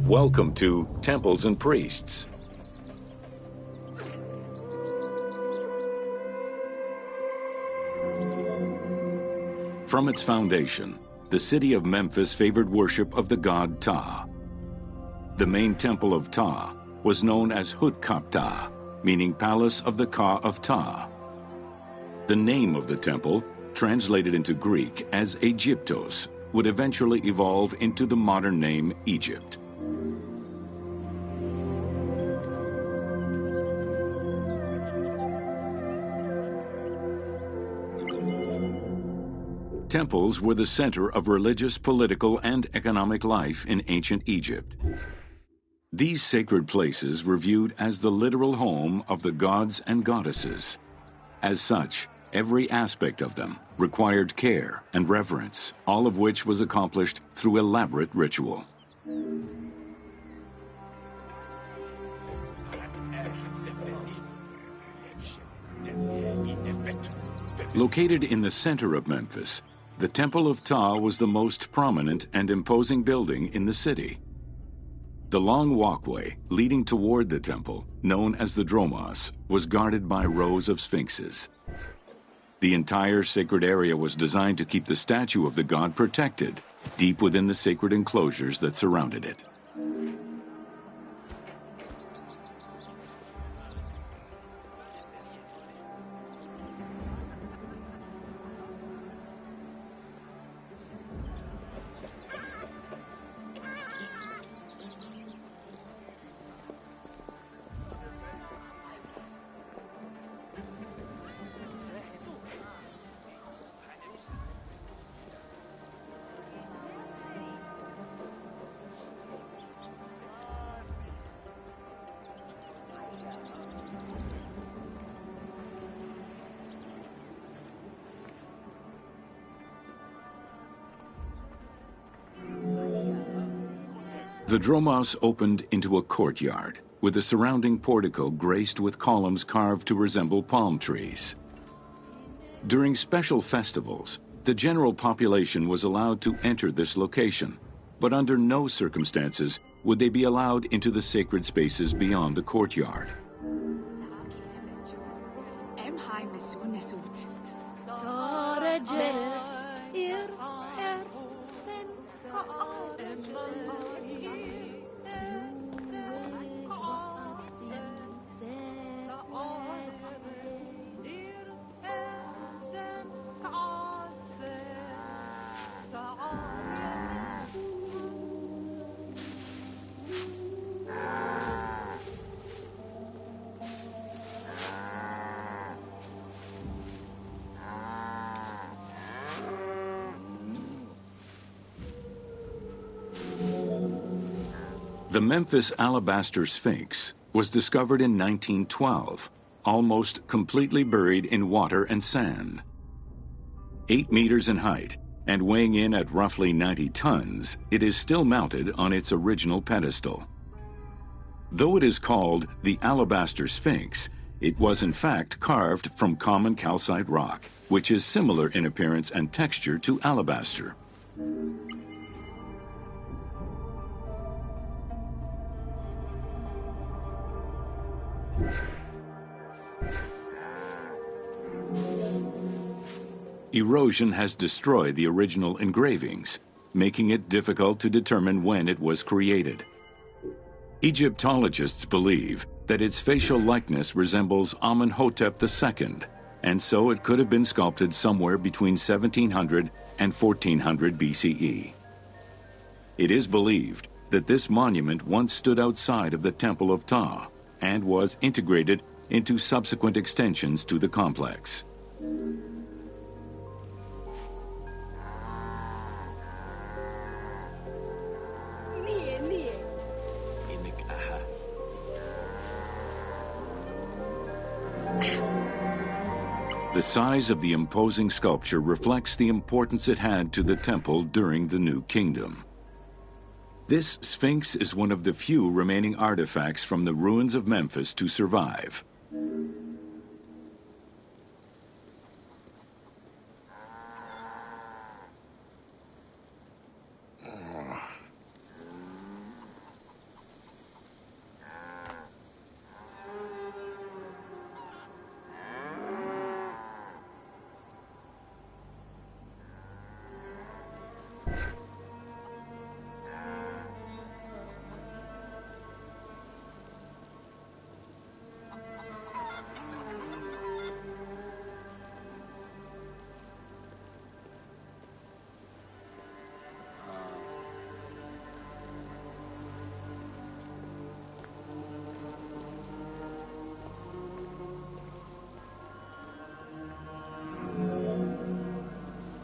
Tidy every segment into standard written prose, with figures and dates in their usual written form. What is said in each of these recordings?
Welcome to Temples and Priests. From its foundation, the city of Memphis favored worship of the god Ptah. The main temple of Ptah was known as Hutkaptah, meaning Palace of the Ka of Ptah. The name of the temple, translated into Greek as Aegyptos, would eventually evolve into the modern name Egypt. Temples were the center of religious, political, and economic life in ancient Egypt. These sacred places were viewed as the literal home of the gods and goddesses. As such, every aspect of them required care and reverence, all of which was accomplished through elaborate ritual. Located in the center of Memphis, the Temple of Ptah was the most prominent and imposing building in the city. The long walkway leading toward the temple, known as the Dromos, was guarded by rows of sphinxes. The entire sacred area was designed to keep the statue of the god protected, deep within the sacred enclosures that surrounded it. The Dromos opened into a courtyard, with the surrounding portico graced with columns carved to resemble palm trees. During special festivals, the general population was allowed to enter this location, but under no circumstances would they be allowed into the sacred spaces beyond the courtyard. The Memphis Alabaster Sphinx was discovered in 1912, almost completely buried in water and sand. 8 meters in height and weighing in at roughly 90 tons, it is still mounted on its original pedestal. Though it is called the Alabaster Sphinx, it was in fact carved from common calcite rock, which is similar in appearance and texture to alabaster. Erosion has destroyed the original engravings, making it difficult to determine when it was created. Egyptologists believe that its facial likeness resembles Amenhotep II, and so it could have been sculpted somewhere between 1700 and 1400 BCE. It is believed that this monument once stood outside of the Temple of Ptah and was integrated into subsequent extensions to the complex. The size of the imposing sculpture reflects the importance it had to the temple during the New Kingdom. This Sphinx is one of the few remaining artifacts from the ruins of Memphis to survive.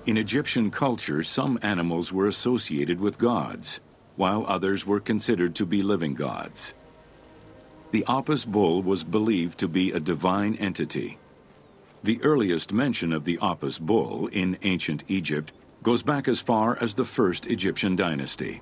In Egyptian culture, some animals were associated with gods, while others were considered to be living gods. The Apis bull was believed to be a divine entity. The earliest mention of the Apis bull in ancient Egypt goes back as far as the first Egyptian dynasty.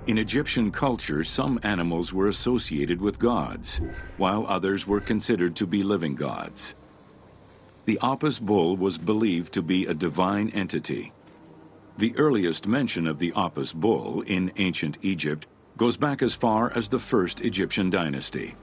In Egyptian culture, some animals were associated with gods, while others were considered to be living gods. The Apis bull was believed to be a divine entity. The earliest mention of the Apis bull in ancient Egypt goes back as far as the first Egyptian dynasty.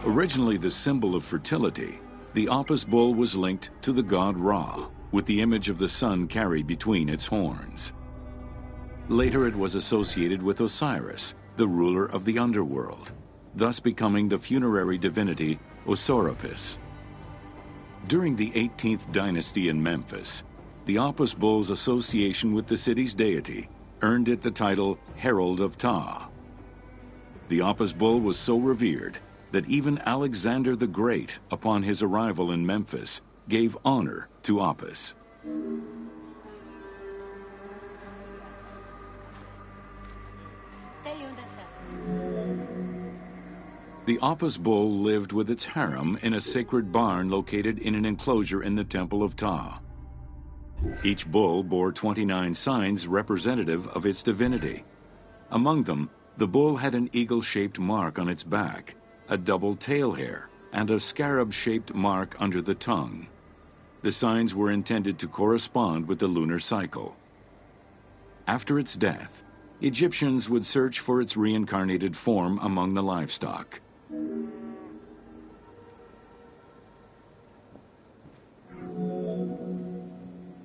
Originally the symbol of fertility, the Apis bull was linked to the god Ra, with the image of the sun carried between its horns. Later it was associated with Osiris, the ruler of the underworld, thus becoming the funerary divinity Osiropis. During the 18th dynasty in Memphis, the Apis bull's association with the city's deity earned it the title Herald of Ptah. The Apis bull was so revered that even Alexander the Great, upon his arrival in Memphis, gave honor to Apis. The Apis bull lived with its harem in a sacred barn located in an enclosure in the Temple of Ptah. Each bull bore 29 signs representative of its divinity. Among them, the bull had an eagle-shaped mark on its back, a double tail hair, and a scarab-shaped mark under the tongue. The signs were intended to correspond with the lunar cycle. After its death, Egyptians would search for its reincarnated form among the livestock.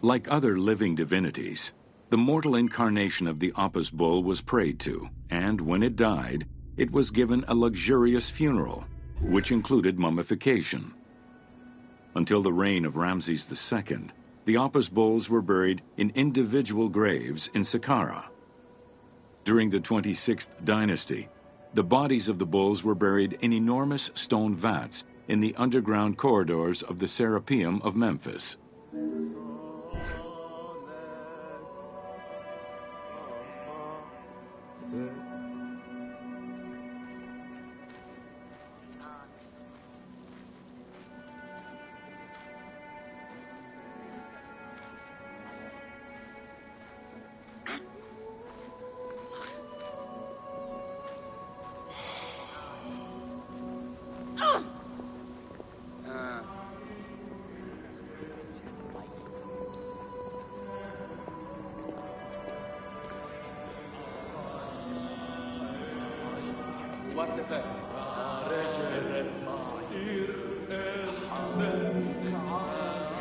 Like other living divinities, the mortal incarnation of the Apis bull was prayed to, and when it died, it was given a luxurious funeral, which included mummification. Until the reign of Ramses II, the Apis bulls were buried in individual graves in Saqqara. During the 26th dynasty, the bodies of the bulls were buried in enormous stone vats in the underground corridors of the Serapeum of Memphis.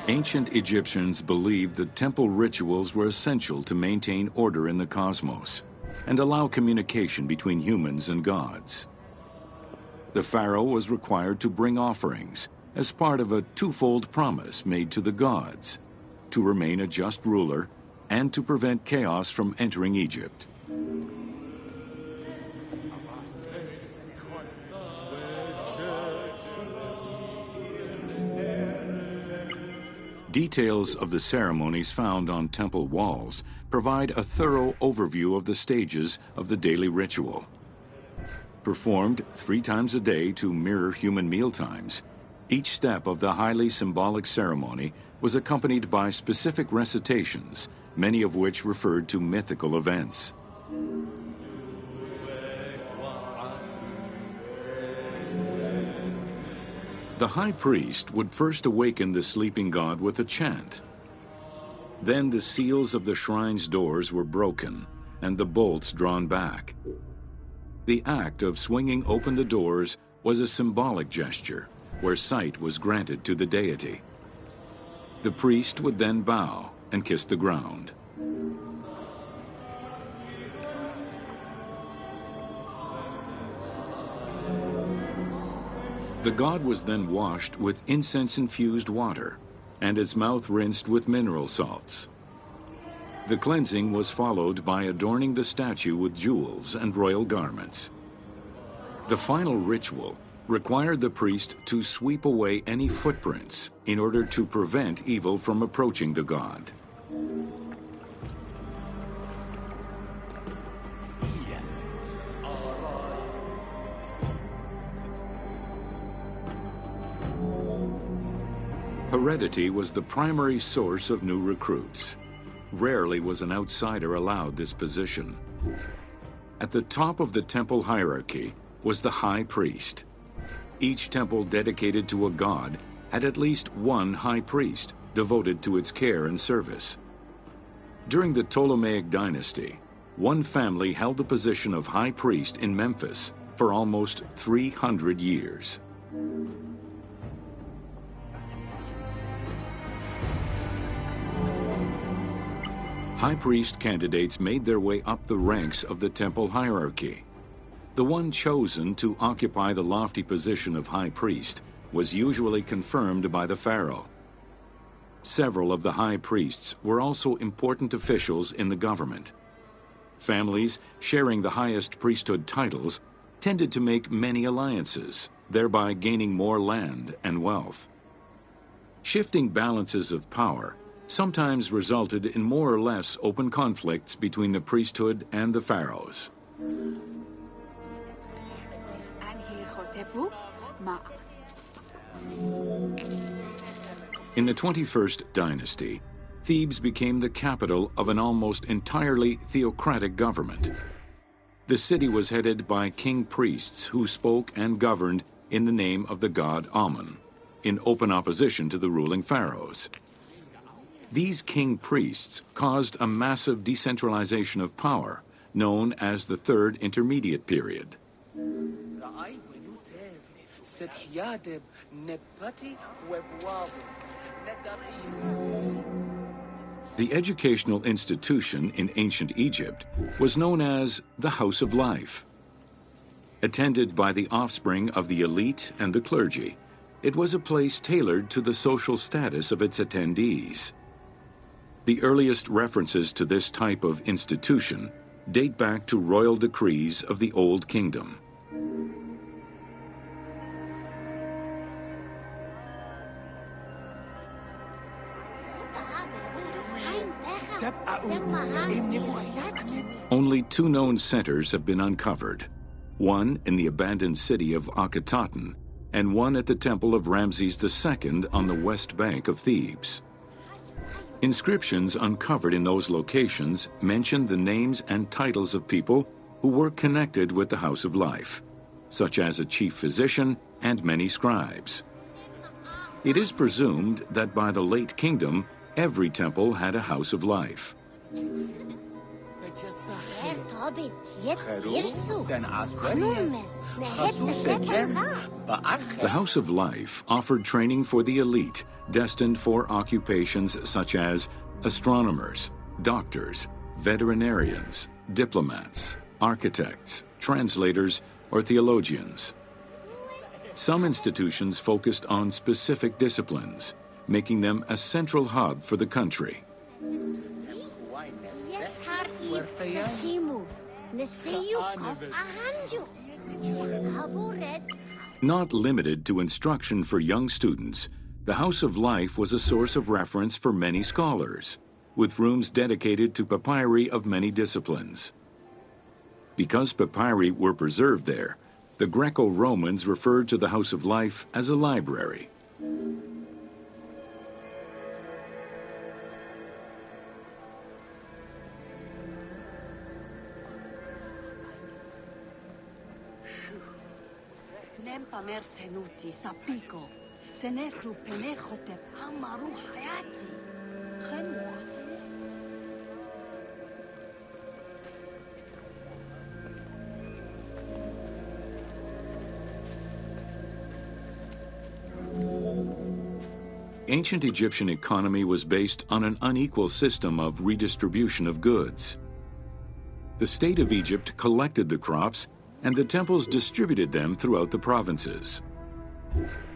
Ancient Egyptians believed that temple rituals were essential to maintain order in the cosmos and allow communication between humans and gods. The pharaoh was required to bring offerings as part of a twofold promise made to the gods, to remain a just ruler and to prevent chaos from entering Egypt. Details of the ceremonies found on temple walls provide a thorough overview of the stages of the daily ritual. Performed 3 times a day to mirror human mealtimes, each step of the highly symbolic ceremony was accompanied by specific recitations, many of which referred to mythical events. The high priest would first awaken the sleeping god with a chant. Then the seals of the shrine's doors were broken and the bolts drawn back. The act of swinging open the doors was a symbolic gesture where sight was granted to the deity. The priest would then bow and kiss the ground. The god was then washed with incense-infused water and its mouth rinsed with mineral salts. The cleansing was followed by adorning the statue with jewels and royal garments. The final ritual required the priest to sweep away any footprints in order to prevent evil from approaching the god. Heredity was the primary source of new recruits. Rarely was an outsider allowed this position. At the top of the temple hierarchy was the high priest. Each temple dedicated to a god had at least one high priest devoted to its care and service. During the Ptolemaic dynasty, one family held the position of high priest in Memphis for almost 300 years. High priest candidates made their way up the ranks of the temple hierarchy. The one chosen to occupy the lofty position of high priest was usually confirmed by the pharaoh. Several of the high priests were also important officials in the government. Families sharing the highest priesthood titles tended to make many alliances, thereby gaining more land and wealth. Shifting balances of power sometimes resulted in more or less open conflicts between the priesthood and the pharaohs. In the 21st dynasty, Thebes became the capital of an almost entirely theocratic government. The city was headed by king priests who spoke and governed in the name of the god Amun, in open opposition to the ruling pharaohs. These king priests caused a massive decentralization of power, known as the Third Intermediate Period. The educational institution in ancient Egypt was known as the House of Life. Attended by the offspring of the elite and the clergy, it was a place tailored to the social status of its attendees. The earliest references to this type of institution date back to royal decrees of the Old Kingdom. Only two known centers have been uncovered, one in the abandoned city of Akhetaten and one at the temple of Ramses II on the west bank of Thebes. Inscriptions uncovered in those locations mention the names and titles of people who were connected with the House of Life, such as a chief physician and many scribes. It is presumed that by the late kingdom, every temple had a House of Life. The House of Life offered training for the elite, destined for occupations such as astronomers, doctors, veterinarians, diplomats, architects, translators, or theologians. Some institutions focused on specific disciplines, making them a central hub for the country. Not limited to instruction for young students, the House of Life was a source of reference for many scholars, with rooms dedicated to papyri of many disciplines. Because papyri were preserved there, the Greco-Romans referred to the House of Life as a library. Ancient Egyptian economy was based on an unequal system of redistribution of goods. The state of Egypt collected the crops, and the temples distributed them throughout the provinces.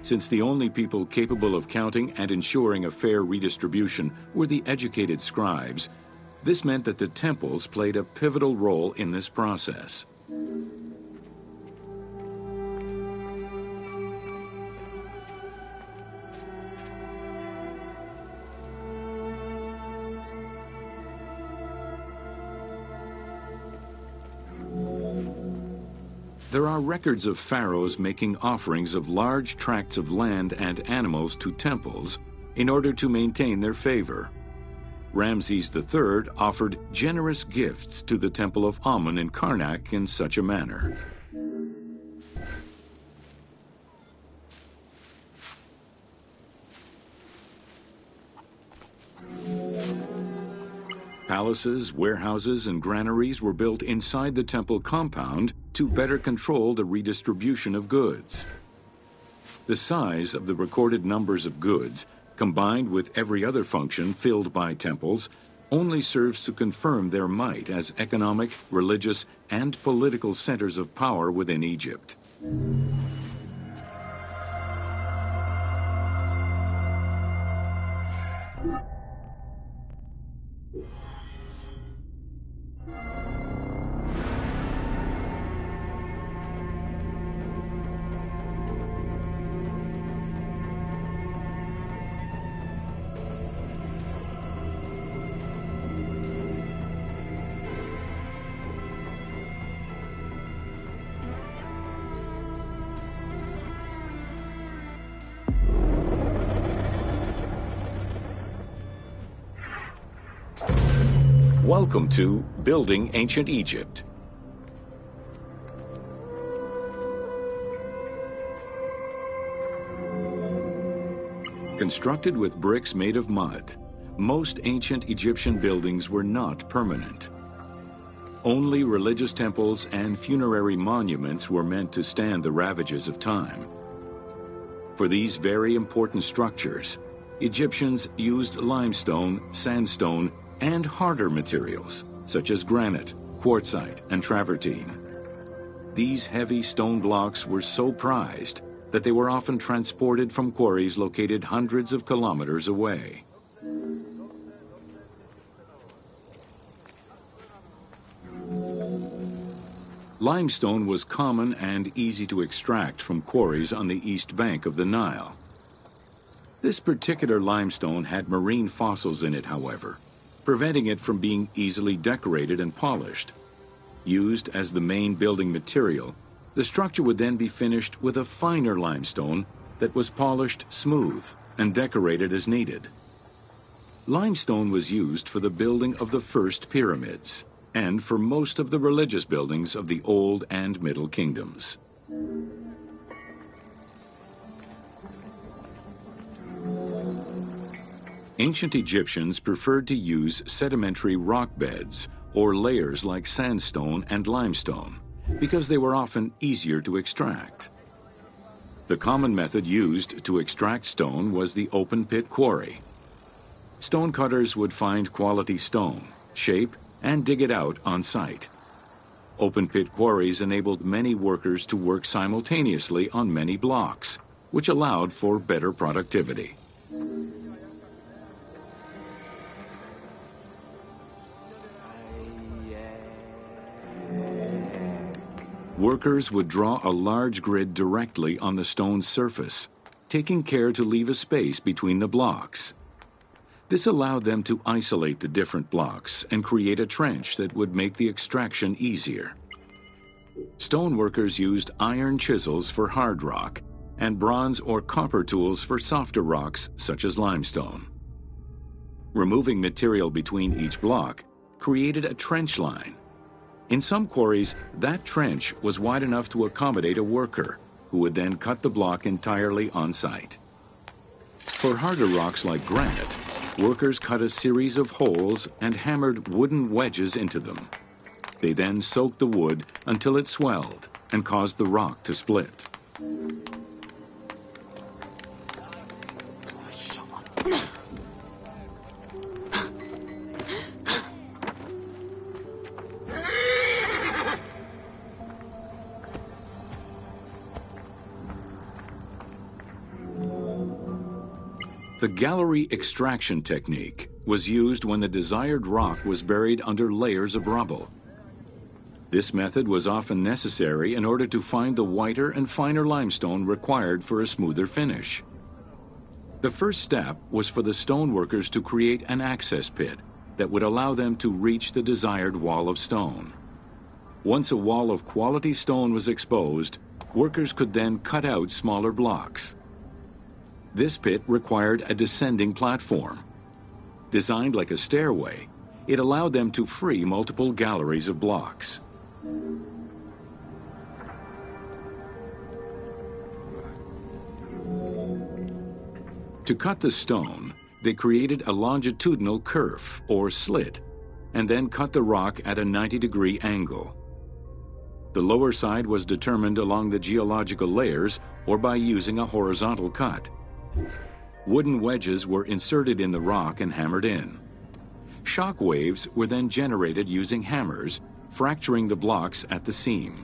Since the only people capable of counting and ensuring a fair redistribution were the educated scribes, this meant that the temples played a pivotal role in this process. There are records of pharaohs making offerings of large tracts of land and animals to temples in order to maintain their favor. Ramses III offered generous gifts to the temple of Amun in Karnak in such a manner. Palaces, warehouses, and granaries were built inside the temple compound to better control the redistribution of goods. The size of the recorded numbers of goods, combined with every other function filled by temples, only serves to confirm their might as economic, religious, and political centers of power within Egypt. Welcome to Building Ancient Egypt. Constructed with bricks made of mud, most ancient Egyptian buildings were not permanent. Only religious temples and funerary monuments were meant to stand the ravages of time. For these very important structures, Egyptians used limestone, sandstone, and harder materials, such as granite, quartzite, and travertine. These heavy stone blocks were so prized that they were often transported from quarries located hundreds of kilometers away. Limestone was common and easy to extract from quarries on the east bank of the Nile. This particular limestone had marine fossils in it, however, preventing it from being easily decorated and polished. Used as the main building material, the structure would then be finished with a finer limestone that was polished smooth and decorated as needed. Limestone was used for the building of the first pyramids and for most of the religious buildings of the Old and Middle Kingdoms. Ancient Egyptians preferred to use sedimentary rock beds or layers like sandstone and limestone because they were often easier to extract. The common method used to extract stone was the open pit quarry. Stonecutters would find quality stone, shape, and dig it out on site. Open pit quarries enabled many workers to work simultaneously on many blocks, which allowed for better productivity. Workers would draw a large grid directly on the stone's surface, taking care to leave a space between the blocks. This allowed them to isolate the different blocks and create a trench that would make the extraction easier. Stoneworkers used iron chisels for hard rock and bronze or copper tools for softer rocks such as limestone. Removing material between each block created a trench line. In some quarries, that trench was wide enough to accommodate a worker, who would then cut the block entirely on site. For harder rocks like granite, workers cut a series of holes and hammered wooden wedges into them. They then soaked the wood until it swelled and caused the rock to split. The gallery extraction technique was used when the desired rock was buried under layers of rubble. This method was often necessary in order to find the whiter and finer limestone required for a smoother finish. The first step was for the stoneworkers to create an access pit that would allow them to reach the desired wall of stone. Once a wall of quality stone was exposed, workers could then cut out smaller blocks. This pit required a descending platform. Designed like a stairway, it allowed them to free multiple galleries of blocks. To cut the stone, they created a longitudinal kerf, or slit, and then cut the rock at a 90-degree angle. The lower side was determined along the geological layers or by using a horizontal cut. Wooden wedges were inserted in the rock and hammered in. Shock waves were then generated using hammers, fracturing the blocks at the seam.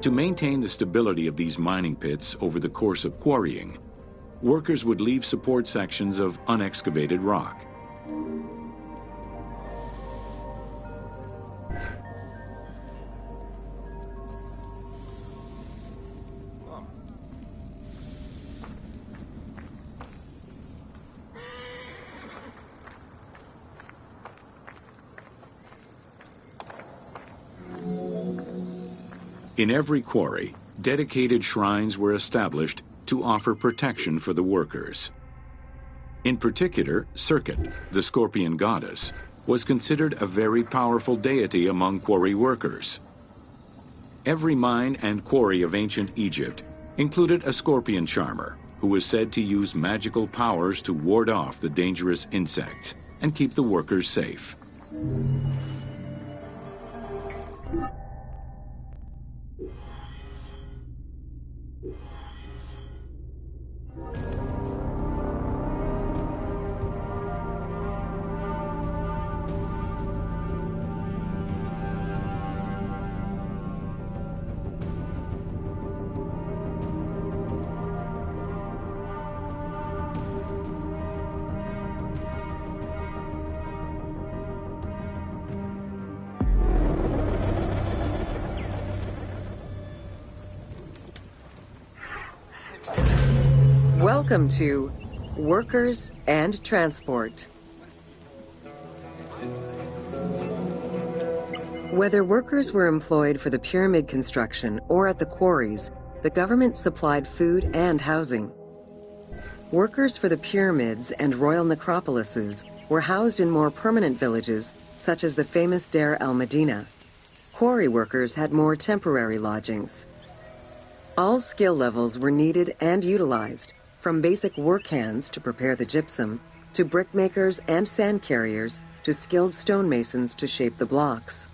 To maintain the stability of these mining pits over the course of quarrying, workers would leave support sections of unexcavated rock. In every quarry, dedicated shrines were established to offer protection for the workers. In particular, Serket, the scorpion goddess, was considered a very powerful deity among quarry workers. Every mine and quarry of ancient Egypt included a scorpion charmer who was said to use magical powers to ward off the dangerous insects and keep the workers safe. Welcome to Workers and Transport. Whether workers were employed for the pyramid construction or at the quarries, the government supplied food and housing. Workers for the pyramids and royal necropolises were housed in more permanent villages, such as the famous Deir el-Medina. Quarry workers had more temporary lodgings. All skill levels were needed and utilized, from basic work hands to prepare the gypsum, to brickmakers and sand carriers, to skilled stonemasons to shape the blocks.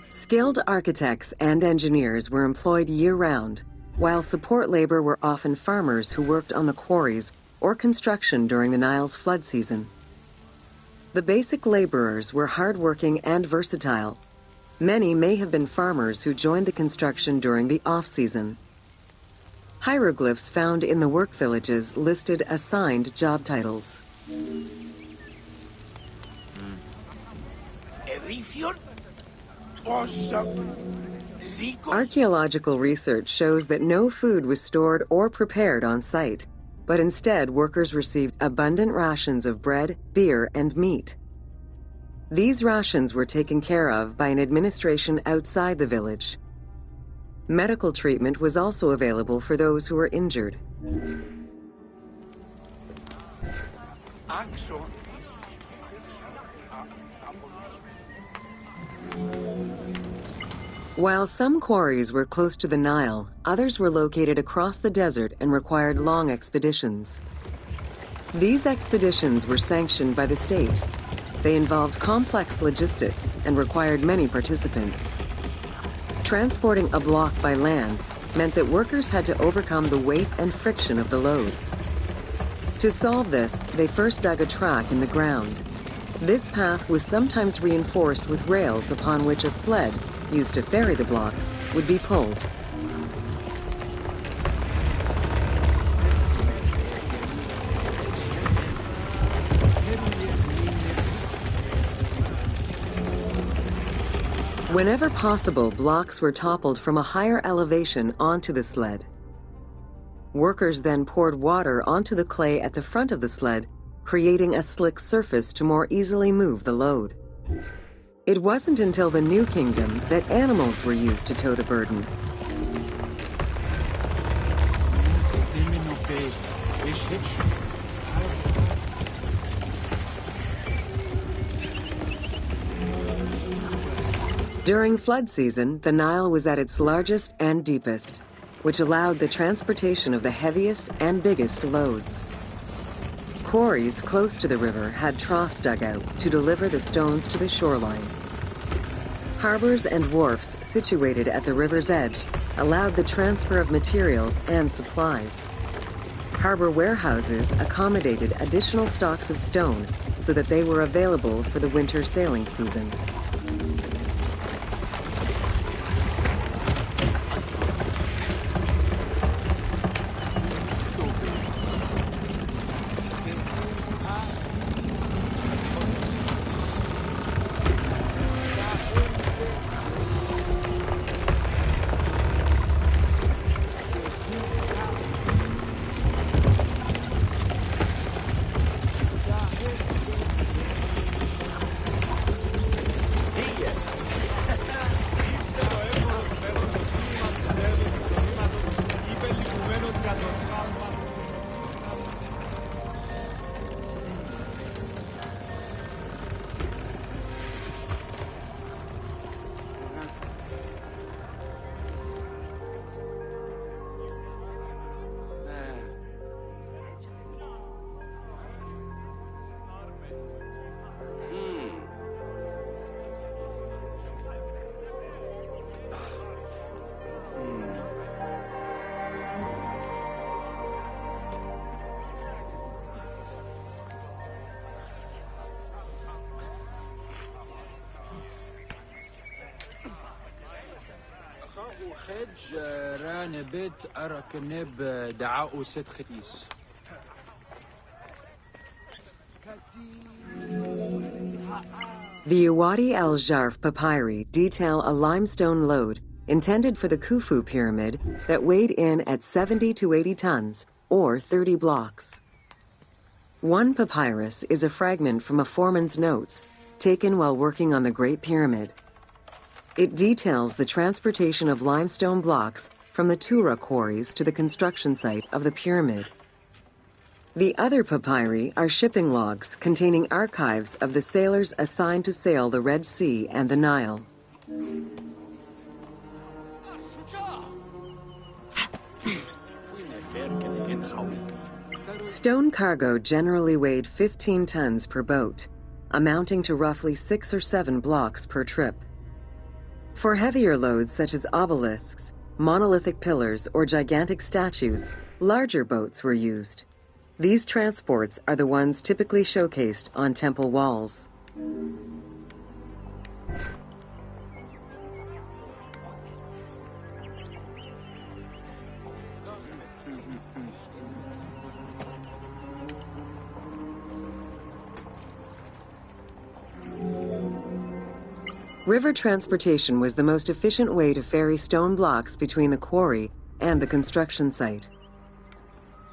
Skilled architects and engineers were employed year-round, while support labor were often farmers who worked on the quarries or construction during the Nile's flood season. The basic laborers were hardworking and versatile. Many may have been farmers who joined the construction during the off-season. Hieroglyphs found in the work villages listed assigned job titles. Archaeological research shows that no food was stored or prepared on site, but instead workers received abundant rations of bread, beer, and meat. These rations were taken care of by an administration outside the village. Medical treatment was also available for those who were injured. While some quarries were close to the Nile, others were located across the desert and required long expeditions. These expeditions were sanctioned by the state. They involved complex logistics and required many participants. Transporting a block by land meant that workers had to overcome the weight and friction of the load. To solve this, they first dug a track in the ground. This path was sometimes reinforced with rails upon which a sled, used to ferry the blocks, would be pulled. Whenever possible, blocks were toppled from a higher elevation onto the sled. Workers then poured water onto the clay at the front of the sled, creating a slick surface to more easily move the load. It wasn't until the New Kingdom that animals were used to tow the burden. During flood season, the Nile was at its largest and deepest, which allowed the transportation of the heaviest and biggest loads. Quarries close to the river had troughs dug out to deliver the stones to the shoreline. Harbors and wharfs situated at the river's edge allowed the transfer of materials and supplies. Harbor warehouses accommodated additional stocks of stone so that they were available for the winter sailing season. The Wadi al-Jarf papyri detail a limestone load intended for the Khufu pyramid that weighed in at 70 to 80 tons, or 30 blocks. One papyrus is a fragment from a foreman's notes taken while working on the Great Pyramid. It details the transportation of limestone blocks from the Tura quarries to the construction site of the pyramid. The other papyri are shipping logs containing archives of the sailors assigned to sail the Red Sea and the Nile. Stone cargo generally weighed 15 tons per boat, amounting to roughly 6 or 7 blocks per trip. For heavier loads such as obelisks, monolithic pillars, or gigantic statues, larger boats were used. These transports are the ones typically showcased on temple walls. River transportation was the most efficient way to ferry stone blocks between the quarry and the construction site.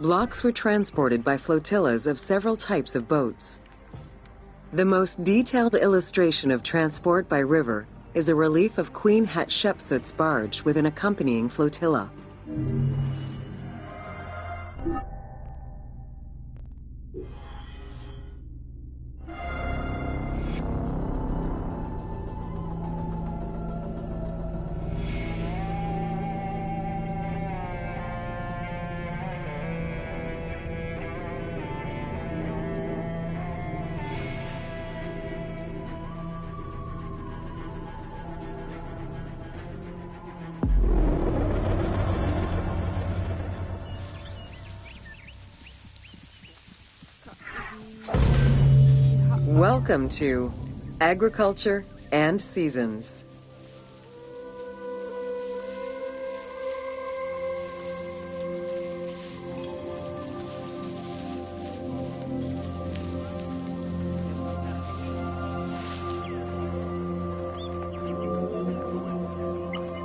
Blocks were transported by flotillas of several types of boats. The most detailed illustration of transport by river is a relief of Queen Hatshepsut's barge with an accompanying flotilla. Welcome to Agriculture and Seasons.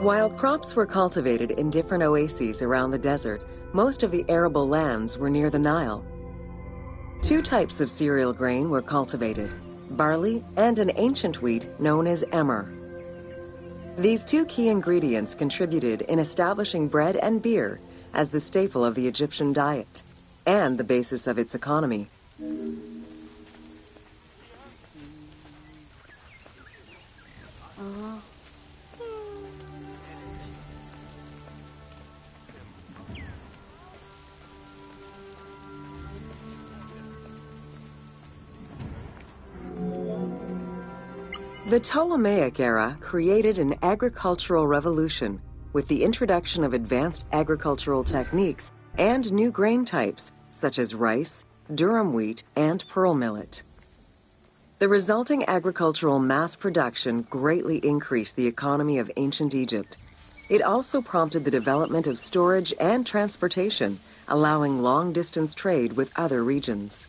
While crops were cultivated in different oases around the desert, most of the arable lands were near the Nile. Two types of cereal grain were cultivated, barley and an ancient wheat known as emmer. These two key ingredients contributed in establishing bread and beer as the staple of the Egyptian diet and the basis of its economy. The Ptolemaic era created an agricultural revolution with the introduction of advanced agricultural techniques and new grain types such as rice, durum wheat, and pearl millet. The resulting agricultural mass production greatly increased the economy of ancient Egypt. It also prompted the development of storage and transportation, allowing long-distance trade with other regions.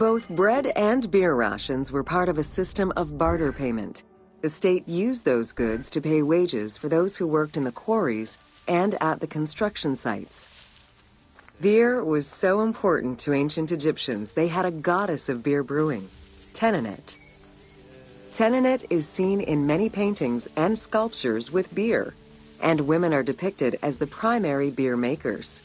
Both bread and beer rations were part of a system of barter payment. The state used those goods to pay wages for those who worked in the quarries and at the construction sites. Beer was so important to ancient Egyptians, they had a goddess of beer brewing, Tenenet. Tenenet is seen in many paintings and sculptures with beer, and women are depicted as the primary beer makers.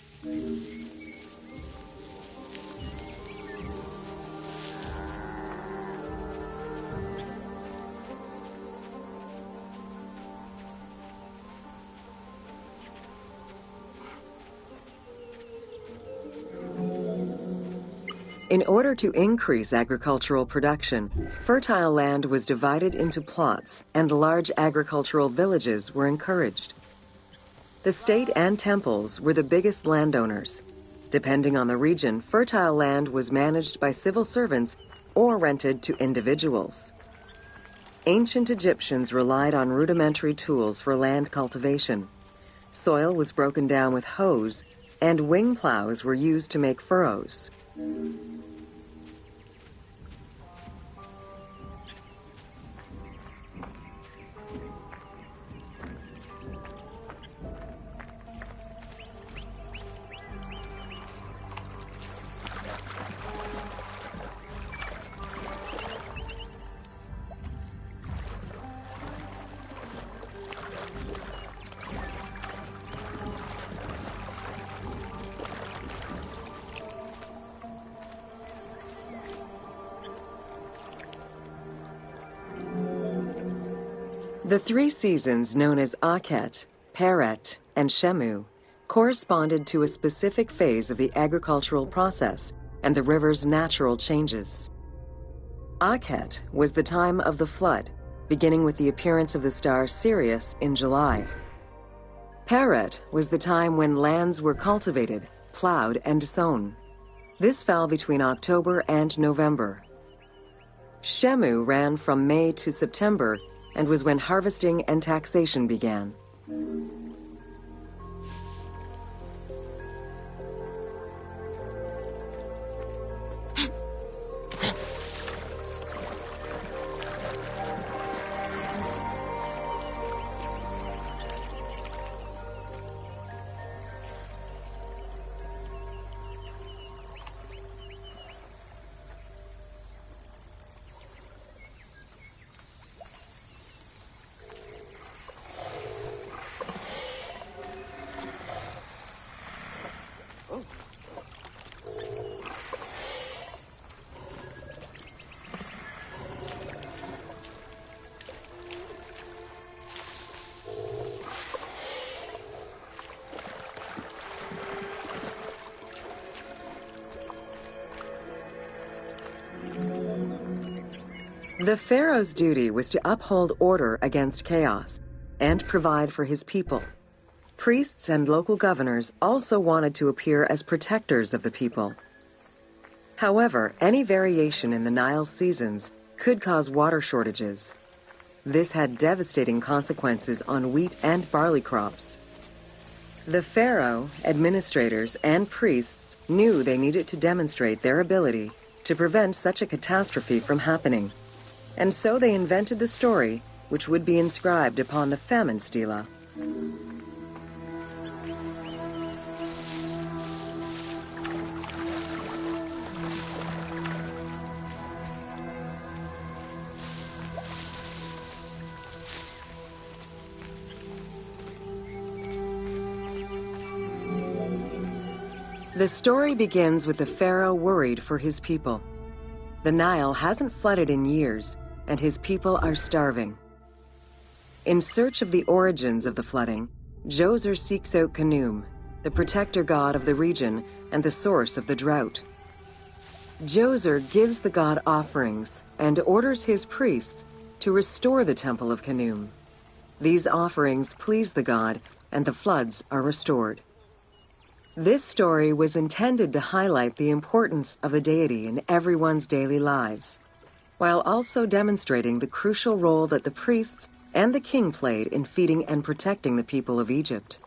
In order to increase agricultural production, fertile land was divided into plots and large agricultural villages were encouraged. The state and temples were the biggest landowners. Depending on the region, fertile land was managed by civil servants or rented to individuals. Ancient Egyptians relied on rudimentary tools for land cultivation. Soil was broken down with hoes, and wing plows were used to make furrows. The three seasons known as Akhet, Peret, and Shemu corresponded to a specific phase of the agricultural process and the river's natural changes. Akhet was the time of the flood, beginning with the appearance of the star Sirius in July. Peret was the time when lands were cultivated, plowed, and sown. This fell between October and November. Shemu ran from May to September and was when harvesting and taxation began. The pharaoh's duty was to uphold order against chaos and provide for his people. Priests and local governors also wanted to appear as protectors of the people. However, any variation in the Nile's seasons could cause water shortages. This had devastating consequences on wheat and barley crops. The pharaoh, administrators, and priests knew they needed to demonstrate their ability to prevent such a catastrophe from happening. And so they invented the story, which would be inscribed upon the famine stela. The story begins with the pharaoh worried for his people. The Nile hasn't flooded in years, and his people are starving. In search of the origins of the flooding, Djoser seeks out Khnum, the protector god of the region and the source of the drought. Djoser gives the god offerings and orders his priests to restore the temple of Khnum. These offerings please the god, and the floods are restored. This story was intended to highlight the importance of the deity in everyone's daily lives, while also demonstrating the crucial role that the priests and the king played in feeding and protecting the people of Egypt.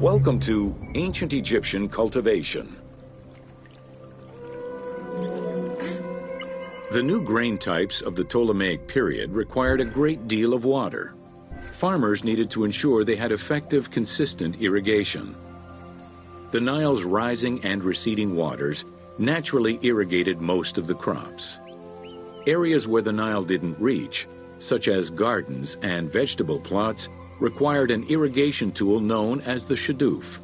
Welcome to Ancient Egyptian Cultivation. The new grain types of the Ptolemaic period required a great deal of water. Farmers needed to ensure they had effective, consistent irrigation. The Nile's rising and receding waters naturally irrigated most of the crops. Areas where the Nile didn't reach, such as gardens and vegetable plots, required an irrigation tool known as the shadoof.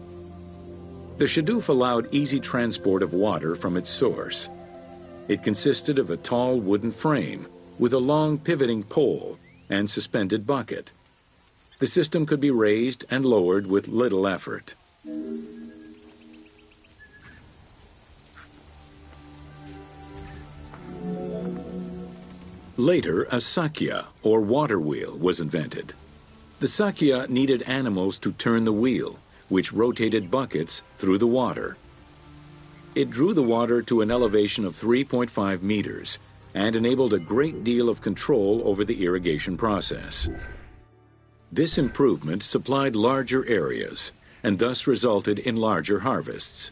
The shadoof allowed easy transport of water from its source. It consisted of a tall wooden frame with a long pivoting pole and suspended bucket. The system could be raised and lowered with little effort. Later, a sakya, or water wheel, was invented. The sakya needed animals to turn the wheel, which rotated buckets through the water. It drew the water to an elevation of 3.5 meters and enabled a great deal of control over the irrigation process. This improvement supplied larger areas and thus resulted in larger harvests.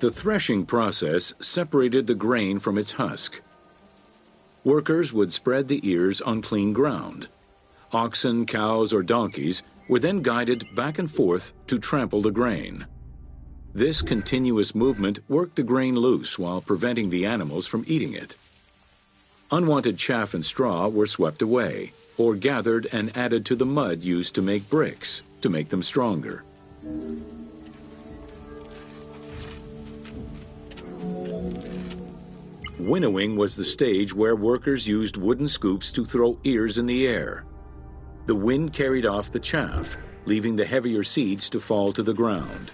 The threshing process separated the grain from its husk. Workers would spread the ears on clean ground. Oxen, cows, or donkeys were then guided back and forth to trample the grain. This continuous movement worked the grain loose while preventing the animals from eating it. Unwanted chaff and straw were swept away, or gathered and added to the mud used to make bricks, to make them stronger. Winnowing was the stage where workers used wooden scoops to throw ears in the air. The wind carried off the chaff, leaving the heavier seeds to fall to the ground.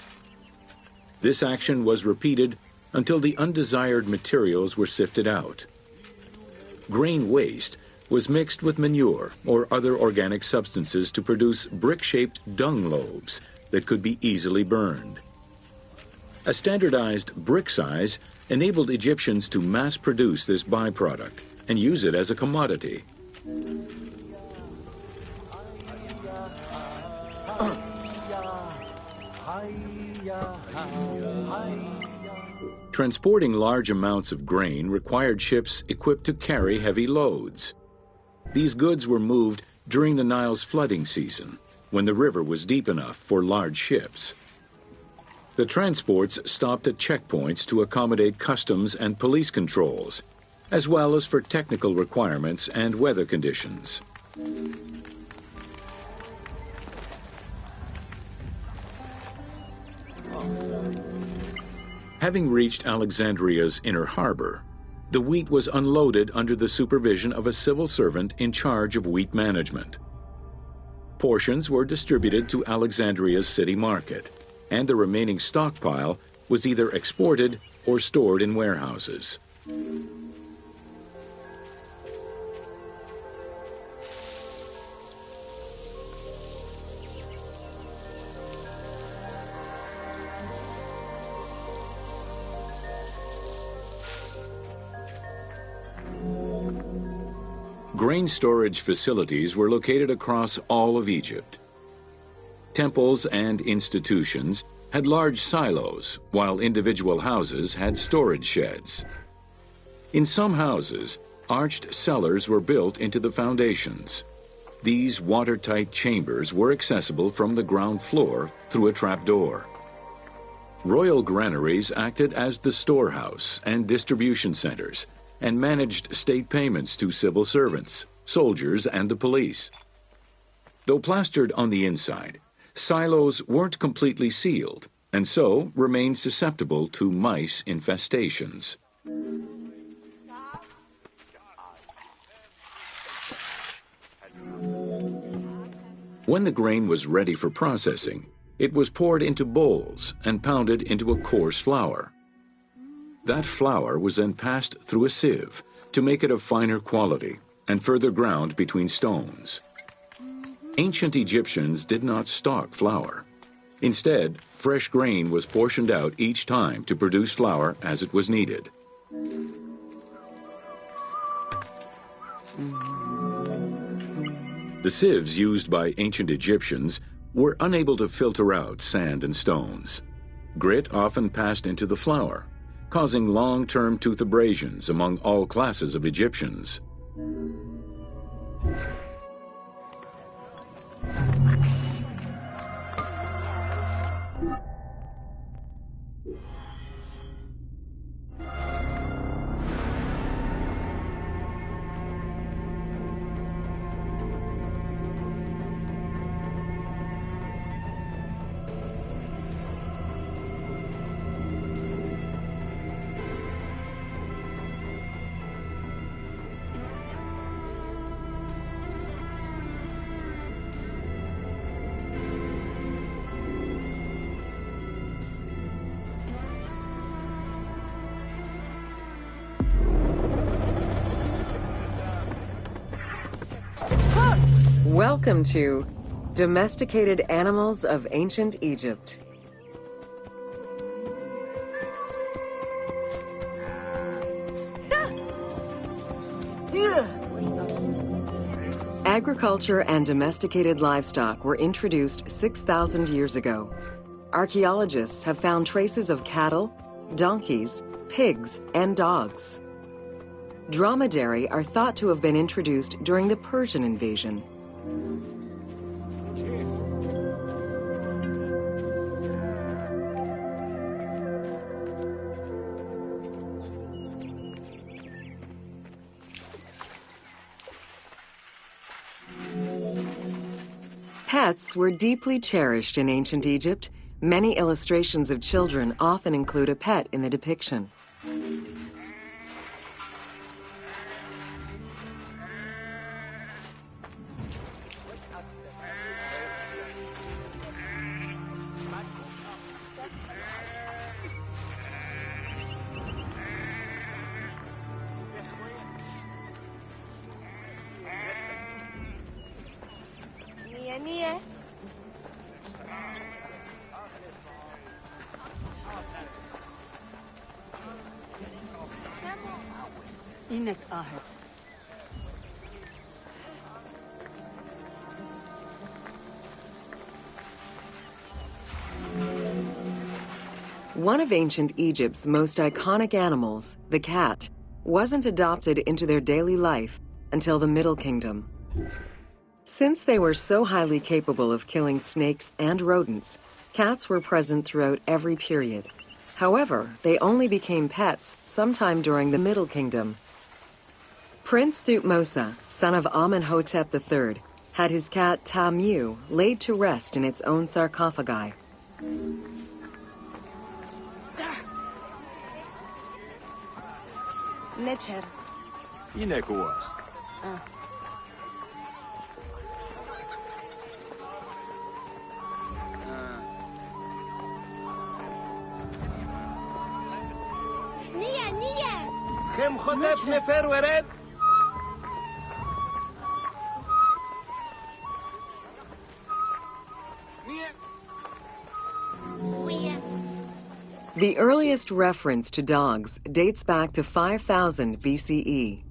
This action was repeated until the undesired materials were sifted out. Grain waste was mixed with manure or other organic substances to produce brick-shaped dung loaves that could be easily burned. A standardized brick size enabled Egyptians to mass-produce this byproduct and use it as a commodity. Transporting large amounts of grain required ships equipped to carry heavy loads. These goods were moved during the Nile's flooding season, when the river was deep enough for large ships. The transports stopped at checkpoints to accommodate customs and police controls, as well as for technical requirements and weather conditions. Having reached Alexandria's inner harbor, the wheat was unloaded under the supervision of a civil servant in charge of wheat management. Portions were distributed to Alexandria's city market, and the remaining stockpile was either exported or stored in warehouses. Grain storage facilities were located across all of Egypt. Temples and institutions had large silos, while individual houses had storage sheds. In some houses, arched cellars were built into the foundations. These watertight chambers were accessible from the ground floor through a trapdoor. Royal granaries acted as the storehouse and distribution centers, and managed state payments to civil servants, soldiers, and the police. Though plastered on the inside, silos weren't completely sealed, and so remained susceptible to mice infestations. When the grain was ready for processing, it was poured into bowls and pounded into a coarse flour. That flour was then passed through a sieve to make it of finer quality and further ground between stones. Ancient Egyptians did not stock flour. Instead, fresh grain was portioned out each time to produce flour as it was needed. The sieves used by ancient Egyptians were unable to filter out sand and stones. Grit often passed into the flour, causing long-term tooth abrasions among all classes of Egyptians. Welcome to Domesticated Animals of Ancient Egypt. Agriculture and domesticated livestock were introduced 6,000 years ago. Archaeologists have found traces of cattle, donkeys, pigs, and dogs. Dromedary are thought to have been introduced during the Persian invasion. Pets were deeply cherished in ancient Egypt. Many illustrations of children often include a pet in the depiction. Niye? İnek ahet. One of ancient Egypt's most iconic animals, the cat, wasn't adopted into their daily life until the Middle Kingdom. Since they were so highly capable of killing snakes and rodents, cats were present throughout every period. However, they only became pets sometime during the Middle Kingdom. Prince Thutmose, son of Amenhotep III, had his cat Tamu laid to rest in its own sarcophagi. Neçer. İnek ovas. Niye? خم خطب نفر ورد. The earliest reference to dogs dates back to 5000 BCE.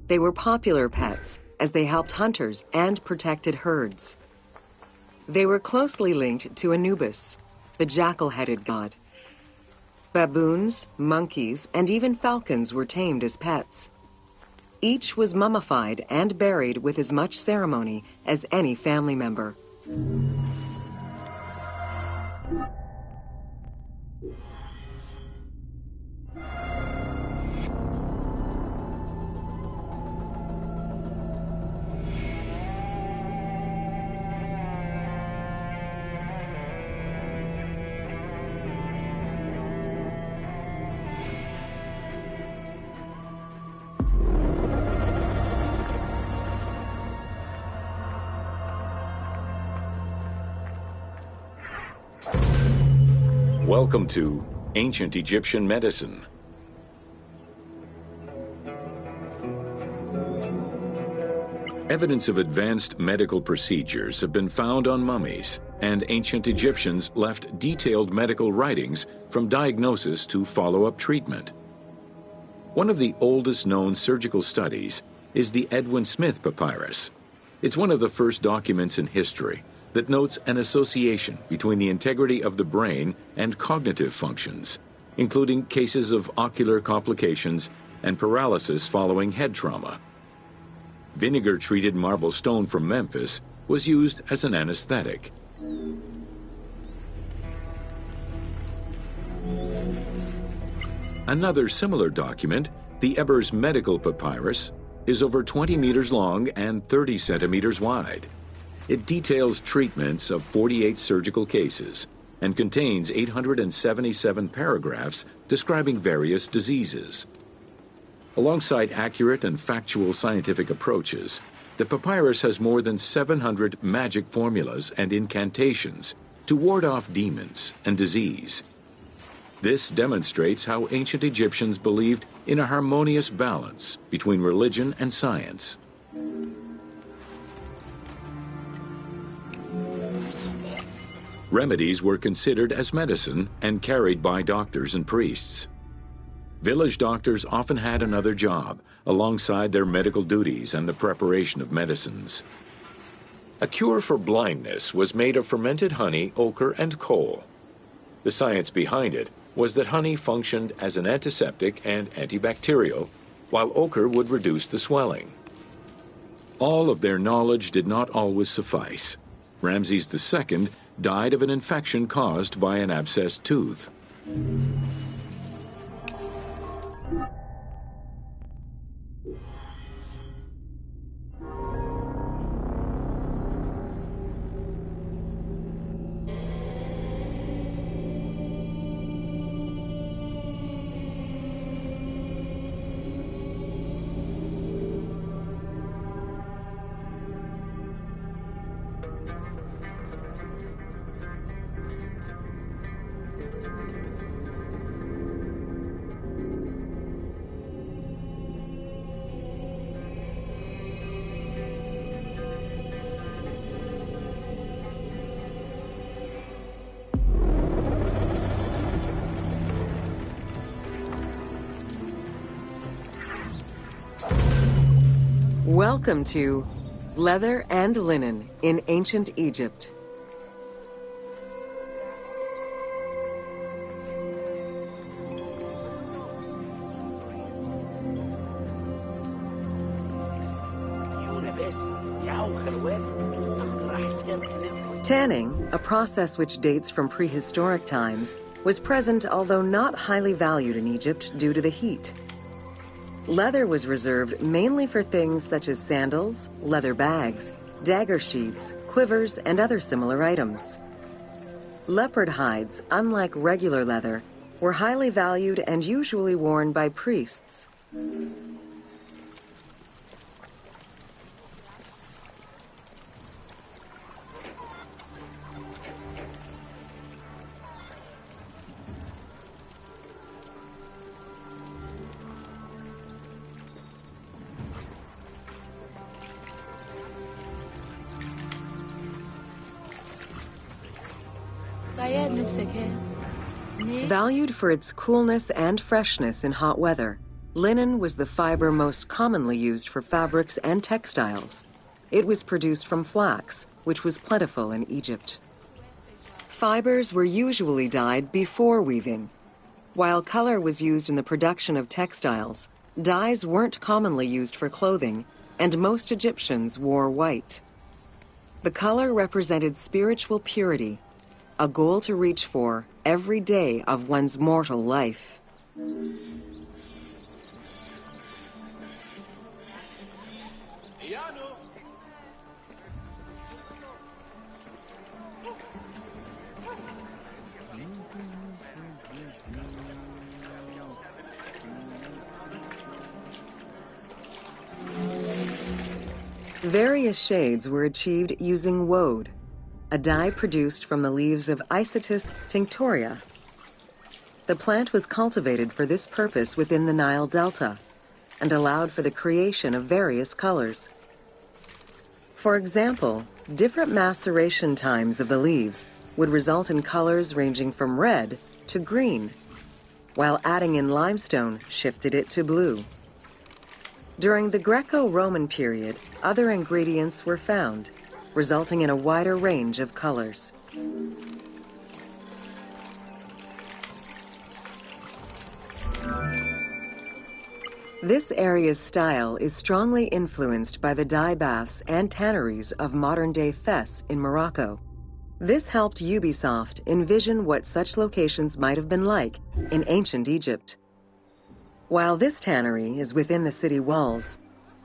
They were popular pets as they helped hunters and protected herds. They were closely linked to Anubis, the jackal-headed god. Baboons, monkeys, and even falcons were tamed as pets. Each was mummified and buried with as much ceremony as any family member. Welcome to Ancient Egyptian Medicine. Evidence of advanced medical procedures have been found on mummies, and ancient Egyptians left detailed medical writings from diagnosis to follow-up treatment. One of the oldest known surgical studies is the Edwin Smith Papyrus. It's one of the first documents in history that notes an association between the integrity of the brain and cognitive functions, including cases of ocular complications and paralysis following head trauma. Vinegar-treated marble stone from Memphis was used as an anesthetic. Another similar document, the Ebers Medical Papyrus, is over 20 meters long and 30 centimeters wide. It details treatments of 48 surgical cases and contains 877 paragraphs describing various diseases. Alongside accurate and factual scientific approaches, the papyrus has more than 700 magic formulas and incantations to ward off demons and disease. This demonstrates how ancient Egyptians believed in a harmonious balance between religion and science. Remedies were considered as medicine and carried by doctors and priests. Village doctors often had another job alongside their medical duties and the preparation of medicines. A cure for blindness was made of fermented honey, ochre, and coal. The science behind it was that honey functioned as an antiseptic and antibacterial, while ochre would reduce the swelling. All of their knowledge did not always suffice. Ramses II died of an infection caused by an abscessed tooth. Welcome to Leather and Linen in Ancient Egypt. Tanning, a process which dates from prehistoric times, was present although not highly valued in Egypt due to the heat. Leather was reserved mainly for things such as sandals, leather bags, dagger sheaths, quivers, and other similar items. Leopard hides, unlike regular leather, were highly valued and usually worn by priests. Valued for its coolness and freshness in hot weather, linen was the fiber most commonly used for fabrics and textiles. It was produced from flax, which was plentiful in Egypt. Fibers were usually dyed before weaving. While color was used in the production of textiles, dyes weren't commonly used for clothing, and most Egyptians wore white. The color represented spiritual purity, a goal to reach for every day of one's mortal life. Various shades were achieved using woad, a dye produced from the leaves of Isotis tinctoria. The plant was cultivated for this purpose within the Nile Delta and allowed for the creation of various colors. For example, different maceration times of the leaves would result in colors ranging from red to green, while adding in limestone shifted it to blue. During the Greco-Roman period, other ingredients were found, resulting in a wider range of colors. This area's style is strongly influenced by the dye baths and tanneries of modern-day Fes in Morocco. This helped Ubisoft envision what such locations might have been like in ancient Egypt. While this tannery is within the city walls,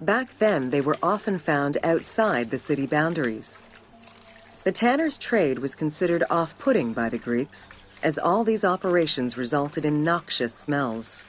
back then they were often found outside the city boundaries. The tanner's trade was considered off-putting by the Greeks, as all these operations resulted in noxious smells.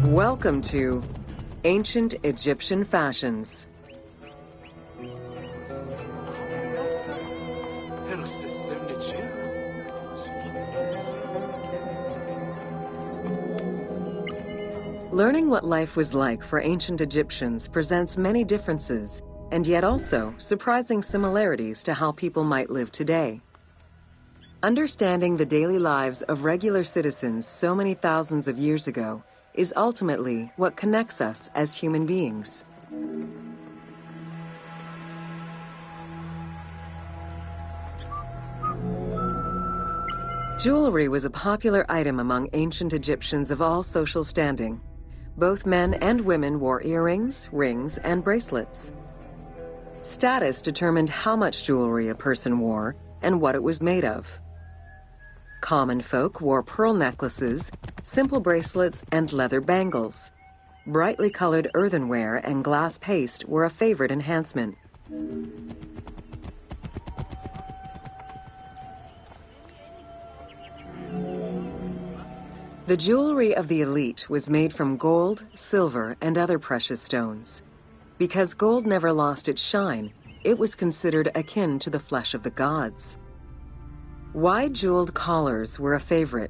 Welcome to Ancient Egyptian Fashions. Learning what life was like for ancient Egyptians presents many differences, and yet also surprising similarities to how people might live today. Understanding the daily lives of regular citizens so many thousands of years ago is ultimately what connects us as human beings. Jewelry was a popular item among ancient Egyptians of all social standing. Both men and women wore earrings, rings, and bracelets. Status determined how much jewelry a person wore and what it was made of. Common folk wore pearl necklaces, simple bracelets, and leather bangles. Brightly colored earthenware and glass paste were a favorite enhancement. The jewelry of the elite was made from gold, silver, and other precious stones. Because gold never lost its shine, it was considered akin to the flesh of the gods. Wide jeweled collars were a favorite.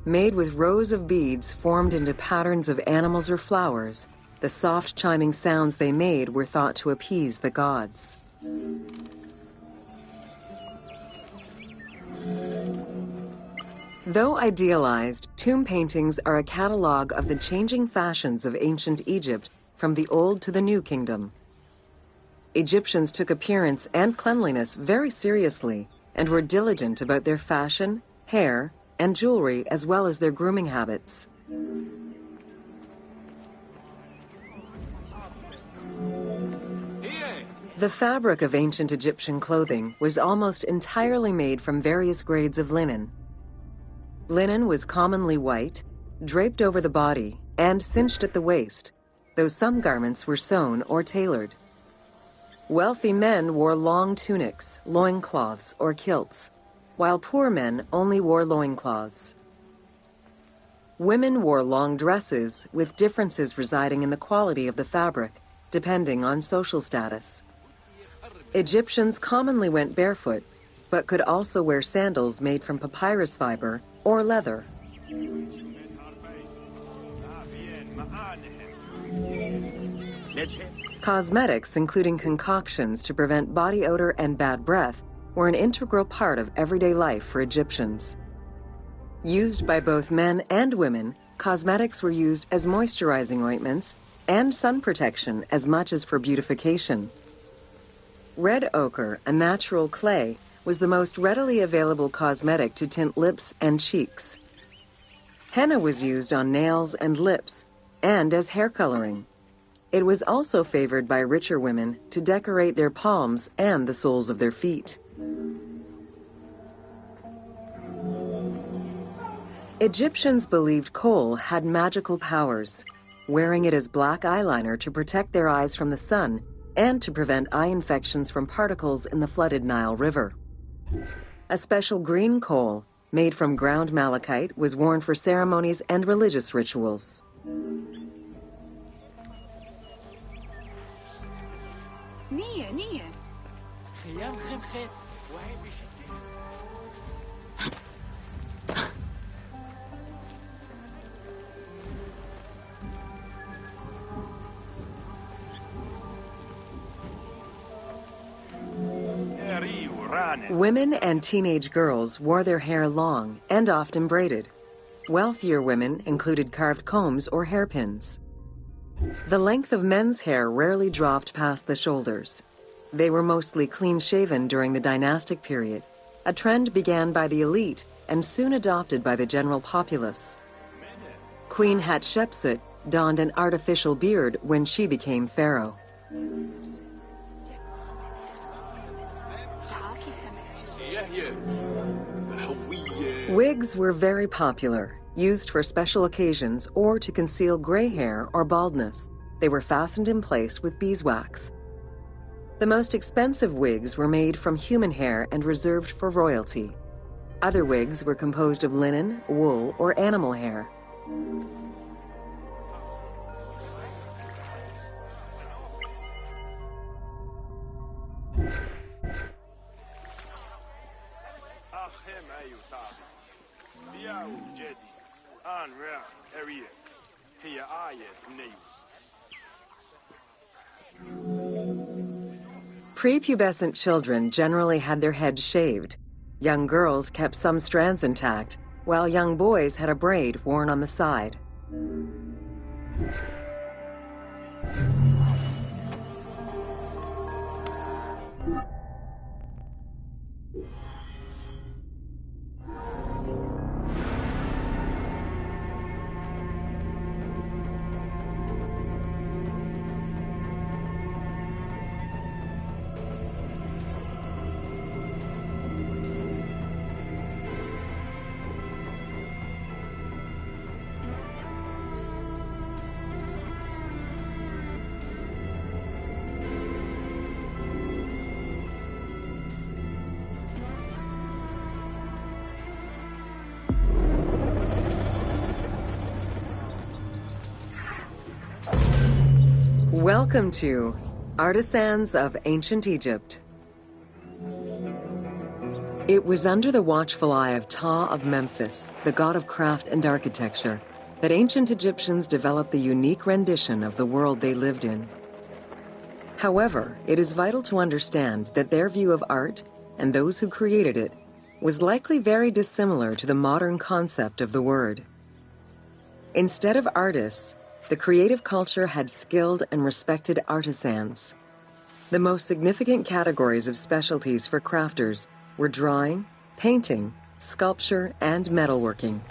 Made with rows of beads formed into patterns of animals or flowers, the soft chiming sounds they made were thought to appease the gods. Though idealized, tomb paintings are a catalog of the changing fashions of ancient Egypt from the Old to the New Kingdom. Egyptians took appearance and cleanliness very seriously and were diligent about their fashion, hair, and jewelry as well as their grooming habits. The fabric of ancient Egyptian clothing was almost entirely made from various grades of linen. Linen was commonly white, draped over the body, and cinched at the waist, though some garments were sewn or tailored. Wealthy men wore long tunics, loincloths, or kilts, while poor men only wore loincloths. Women wore long dresses, with differences residing in the quality of the fabric, depending on social status. Egyptians commonly went barefoot, but could also wear sandals made from papyrus fiber or leather. Cosmetics, including concoctions to prevent body odor and bad breath, were an integral part of everyday life for Egyptians. Used by both men and women, cosmetics were used as moisturizing ointments and sun protection as much as for beautification. Red ochre, a natural clay, was the most readily available cosmetic to tint lips and cheeks. Henna was used on nails and lips, and as hair coloring. It was also favored by richer women to decorate their palms and the soles of their feet. Egyptians believed kohl had magical powers, wearing it as black eyeliner to protect their eyes from the sun and to prevent eye infections from particles in the flooded Nile River. A special green kohl, made from ground malachite, was worn for ceremonies and religious rituals. Women and teenage girls wore their hair long and often braided. Wealthier women included carved combs or hairpins. The length of men's hair rarely dropped past the shoulders. They were mostly clean-shaven during the dynastic period, a trend began by the elite and soon adopted by the general populace. Queen Hatshepsut donned an artificial beard when she became pharaoh. Wigs were very popular, used for special occasions or to conceal gray hair or baldness. They were fastened in place with beeswax. The most expensive wigs were made from human hair and reserved for royalty. Other wigs were composed of linen, wool, or animal hair. Prepubescent children generally had their heads shaved. Young girls kept some strands intact, while young boys had a braid worn on the side. Welcome to Artisans of Ancient Egypt. It was under the watchful eye of Ptah of Memphis, the god of craft and architecture, that ancient Egyptians developed the unique rendition of the world they lived in. However, it is vital to understand that their view of art, and those who created it, was likely very dissimilar to the modern concept of the word. Instead of artists, the creative culture had skilled and respected artisans. The most significant categories of specialties for crafters were drawing, painting, sculpture, and metalworking.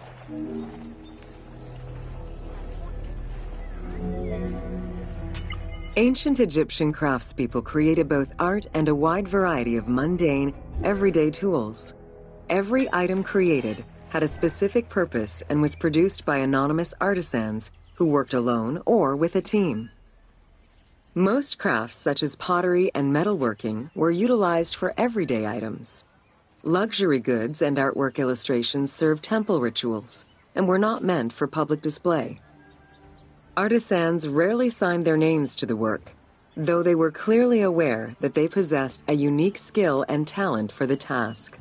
Ancient Egyptian craftspeople created both art and a wide variety of mundane, everyday tools. Every item created had a specific purpose and was produced by anonymous artisans who worked alone or with a team. Most crafts, such as pottery and metalworking, were utilized for everyday items. Luxury goods and artwork illustrations served temple rituals and were not meant for public display. Artisans rarely signed their names to the work, though they were clearly aware that they possessed a unique skill and talent for the task.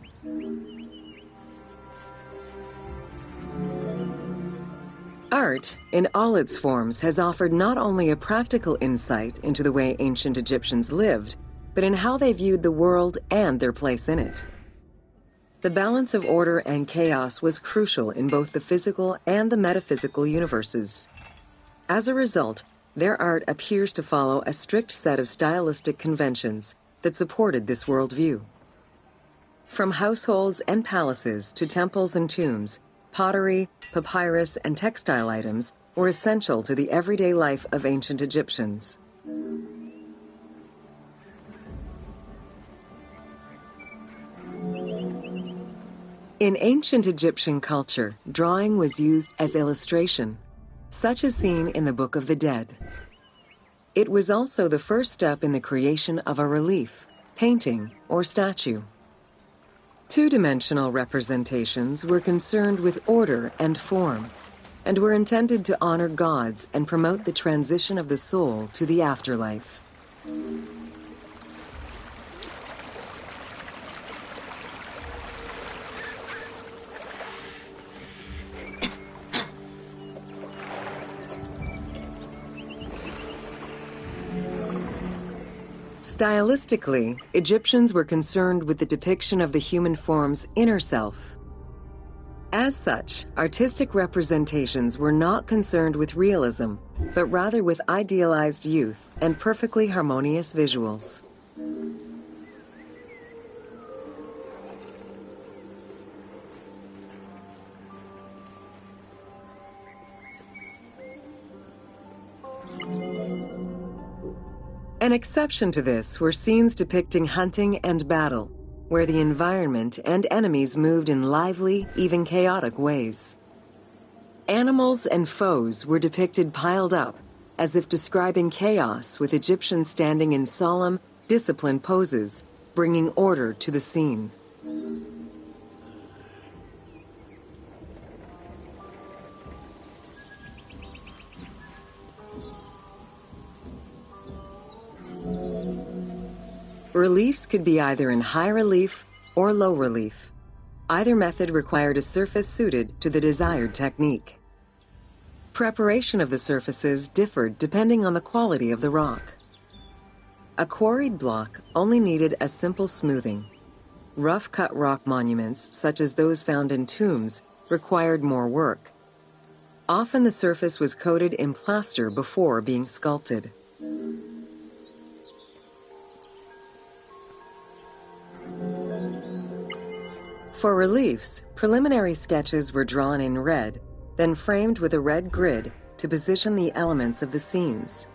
Art, in all its forms, has offered not only a practical insight into the way ancient Egyptians lived, but in how they viewed the world and their place in it. The balance of order and chaos was crucial in both the physical and the metaphysical universes. As a result, their art appears to follow a strict set of stylistic conventions that supported this worldview. From households and palaces to temples and tombs, pottery, papyrus, and textile items were essential to the everyday life of ancient Egyptians. In ancient Egyptian culture, drawing was used as illustration, such as seen in the Book of the Dead. It was also the first step in the creation of a relief, painting, or statue. Two-dimensional representations were concerned with order and form, and were intended to honor gods and promote the transition of the soul to the afterlife. Stylistically, Egyptians were concerned with the depiction of the human form's inner self. As such, artistic representations were not concerned with realism, but rather with idealized youth and perfectly harmonious visuals. An exception to this were scenes depicting hunting and battle, where the environment and enemies moved in lively, even chaotic ways. Animals and foes were depicted piled up, as if describing chaos, with Egyptians standing in solemn, disciplined poses, bringing order to the scene. Reliefs could be either in high relief or low relief. Either method required a surface suited to the desired technique. Preparation of the surfaces differed depending on the quality of the rock. A quarried block only needed a simple smoothing. Rough-cut rock monuments, such as those found in tombs, required more work. Often the surface was coated in plaster before being sculpted. For reliefs, preliminary sketches were drawn in red, then framed with a red grid to position the elements of the scenes.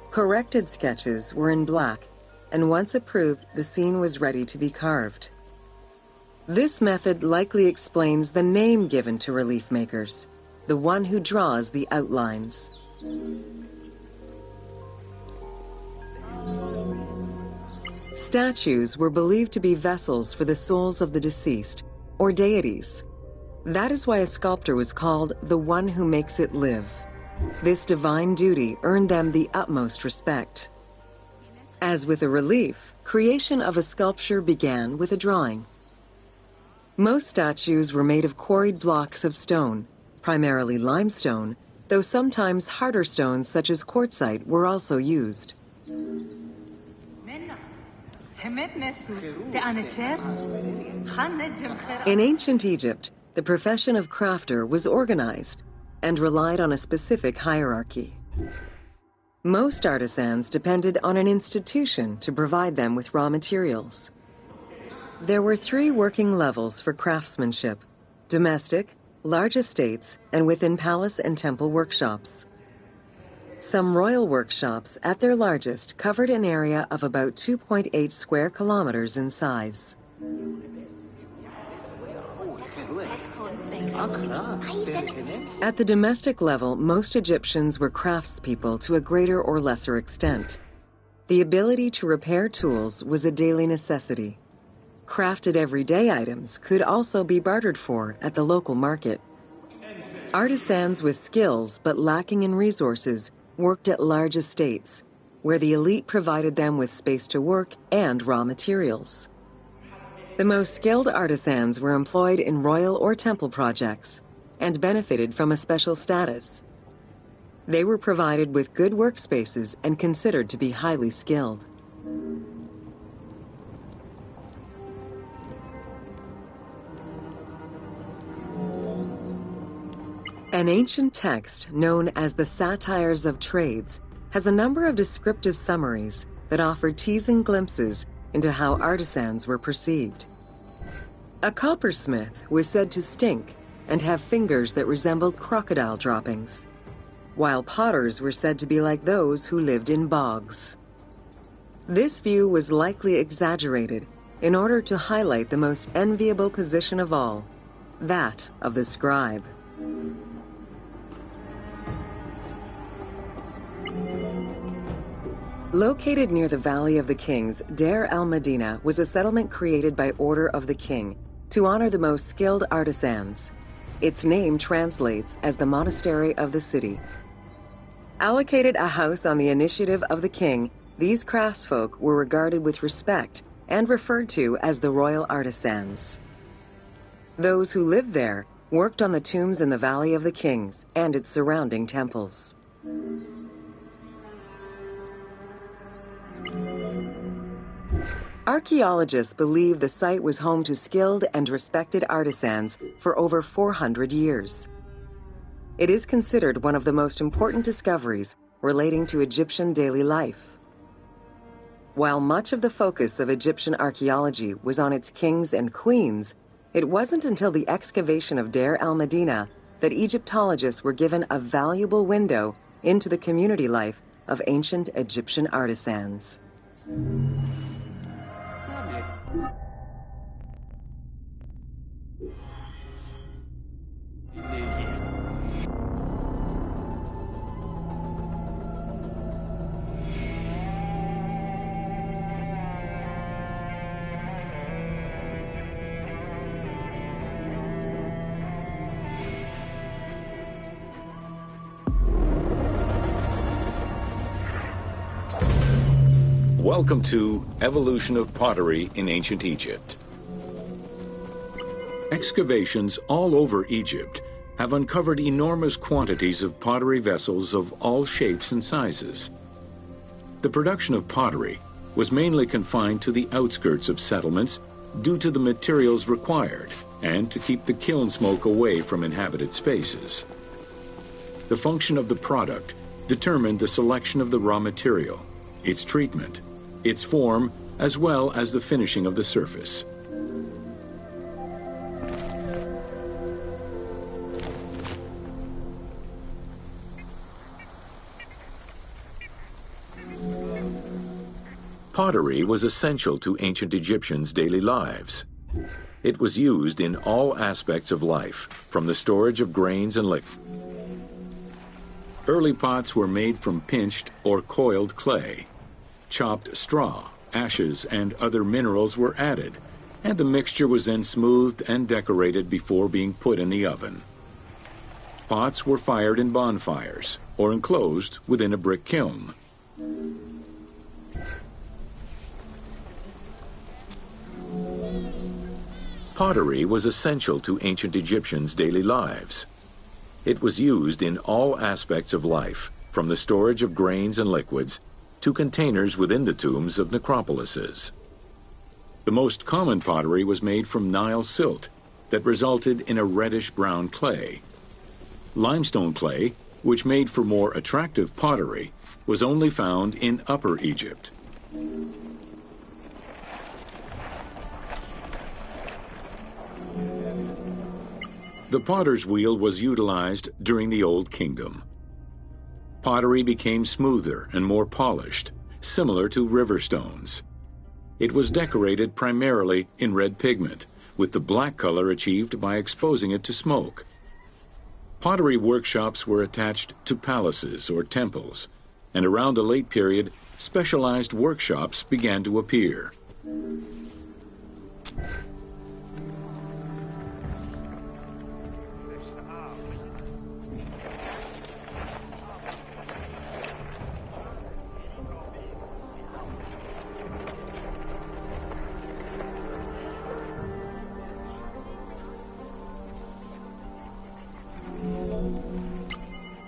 Corrected sketches were in black, and once approved, the scene was ready to be carved. This method likely explains the name given to relief makers, the one who draws the outlines. Statues were believed to be vessels for the souls of the deceased, or deities. That is why a sculptor was called the one who makes it live. This divine duty earned them the utmost respect. As with a relief, creation of a sculpture began with a drawing. Most statues were made of quarried blocks of stone, primarily limestone, though sometimes harder stones such as quartzite were also used. In ancient Egypt, the profession of crafter was organized and relied on a specific hierarchy. Most artisans depended on an institution to provide them with raw materials. There were 3 working levels for craftsmanship: domestic, large estates, and within palace and temple workshops. Some royal workshops, at their largest, covered an area of about 2.8 square kilometers in size. At the domestic level, most Egyptians were craftspeople to a greater or lesser extent. The ability to repair tools was a daily necessity. Crafted everyday items could also be bartered for at the local market. Artisans with skills but lacking in resources worked at large estates, where the elite provided them with space to work and raw materials. The most skilled artisans were employed in royal or temple projects and benefited from a special status. They were provided with good workspaces and considered to be highly skilled. An ancient text known as the Satires of Trades has a number of descriptive summaries that offer teasing glimpses into how artisans were perceived. A coppersmith was said to stink and have fingers that resembled crocodile droppings, while potters were said to be like those who lived in bogs. This view was likely exaggerated in order to highlight the most enviable position of all, that of the scribe. Located near the Valley of the Kings, Deir el-Medina was a settlement created by order of the king to honor the most skilled artisans. Its name translates as the monastery of the city. Allocated a house on the initiative of the king, these craftsfolk were regarded with respect and referred to as the royal artisans. Those who lived there worked on the tombs in the Valley of the Kings and its surrounding temples. Archaeologists believe the site was home to skilled and respected artisans for over 400 years. It is considered one of the most important discoveries relating to Egyptian daily life. While much of the focus of Egyptian archaeology was on its kings and queens, it wasn't until the excavation of Deir el-Medina that Egyptologists were given a valuable window into the community life of ancient Egyptian artisans. Welcome to Evolution of Pottery in Ancient Egypt. Excavations all over Egypt have uncovered enormous quantities of pottery vessels of all shapes and sizes. The production of pottery was mainly confined to the outskirts of settlements due to the materials required and to keep the kiln smoke away from inhabited spaces. The function of the product determined the selection of the raw material, its treatment, its form, as well as the finishing of the surface. Pottery was essential to ancient Egyptians' daily lives. It was used in all aspects of life, from the storage of grains and liquids. Early pots were made from pinched or coiled clay. Chopped straw, ashes, and other minerals were added, and the mixture was then smoothed and decorated before being put in the oven. Pots were fired in bonfires or enclosed within a brick kiln. Pottery was essential to ancient Egyptians' daily lives. It was used in all aspects of life, from the storage of grains and liquids to containers within the tombs of necropolises. The most common pottery was made from Nile silt that resulted in a reddish-brown clay. Limestone clay, which made for more attractive pottery, was only found in Upper Egypt. The potter's wheel was utilized during the Old Kingdom. Pottery became smoother and more polished, similar to river stones. It was decorated primarily in red pigment, with the black color achieved by exposing it to smoke. Pottery workshops were attached to palaces or temples, and around the late period, specialized workshops began to appear.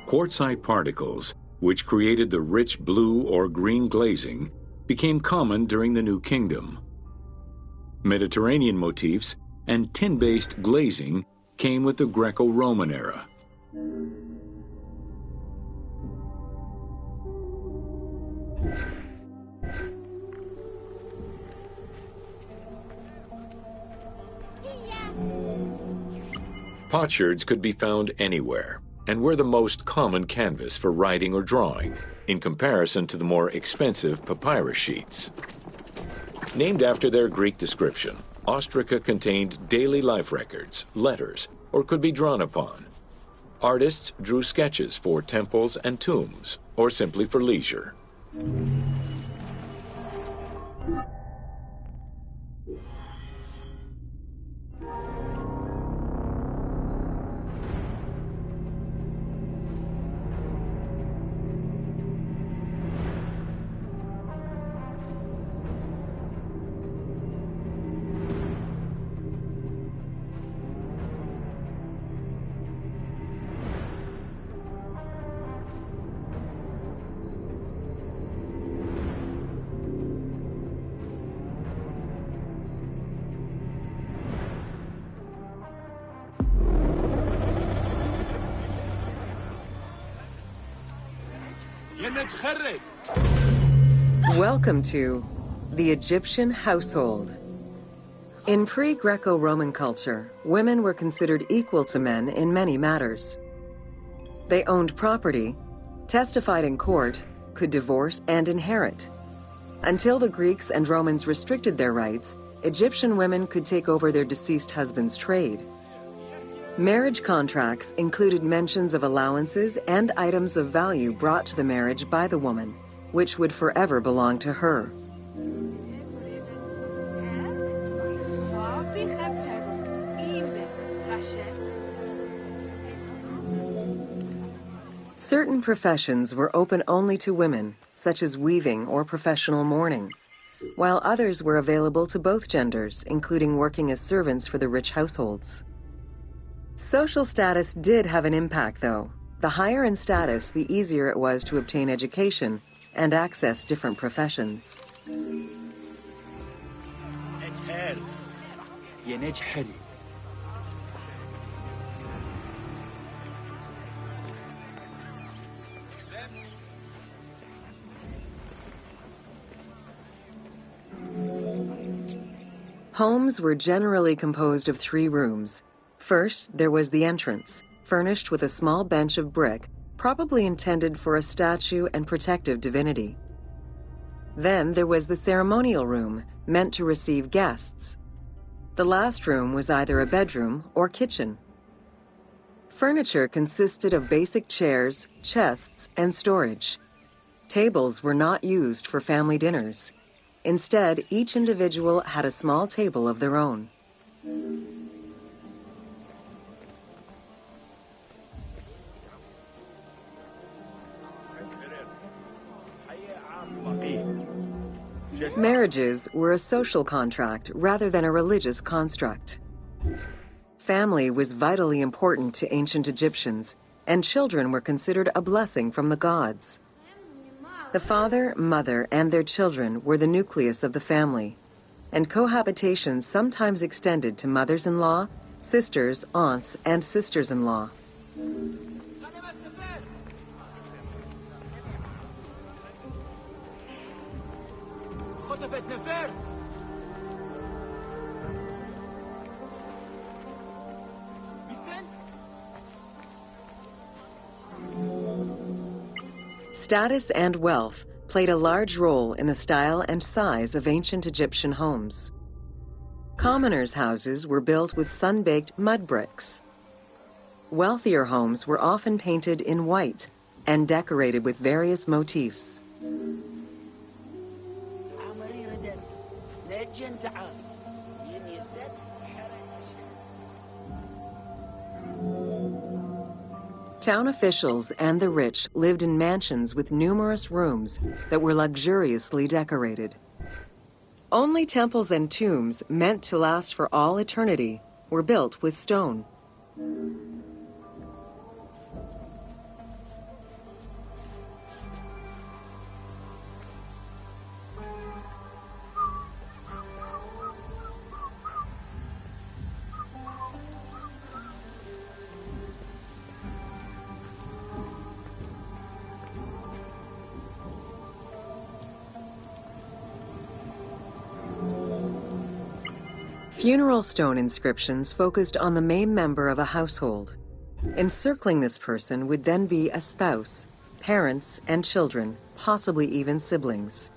Quartzite particles, which created the rich blue or green glazing, became common during the New Kingdom. Mediterranean motifs and tin-based glazing came with the Greco-Roman era. Potsherds could be found anywhere, and were the most common canvas for writing or drawing, in comparison to the more expensive papyrus sheets. Named after their Greek description, ostraca contained daily life records, letters, or could be drawn upon. Artists drew sketches for temples and tombs, or simply for leisure. Welcome to the Egyptian household. In pre-Greco-Roman culture, women were considered equal to men in many matters. They owned property, testified in court, could divorce and inherit. Until the Greeks and Romans restricted their rights, Egyptian women could take over their deceased husband's trade. Marriage contracts included mentions of allowances and items of value brought to the marriage by the woman, which would forever belong to her. Certain professions were open only to women, such as weaving or professional mourning, while others were available to both genders, including working as servants for the rich households. Social status did have an impact, though. The higher in status, the easier it was to obtain education and access different professions. Homes were generally composed of 3 rooms. First, there was the entrance, furnished with a small bench of brick, probably intended for a statue and protective divinity. Then there was the ceremonial room, meant to receive guests. The last room was either a bedroom or kitchen. Furniture consisted of basic chairs, chests, and storage. Tables were not used for family dinners. Instead, each individual had a small table of their own. Marriages were a social contract rather than a religious construct. Family was vitally important to ancient Egyptians, and children were considered a blessing from the gods. The father, mother, and their children were the nucleus of the family, and cohabitation sometimes extended to mothers-in-law, sisters, aunts, and sisters-in-law. Status and wealth played a large role in the style and size of ancient Egyptian homes. Commoners' houses were built with sun-baked mud bricks. Wealthier homes were often painted in white and decorated with various motifs. Town officials and the rich lived in mansions with numerous rooms that were luxuriously decorated. Only temples and tombs meant to last for all eternity were built with stone. Funeral stone inscriptions focused on the main member of a household. Encircling this person would then be a spouse, parents, and children, possibly even siblings.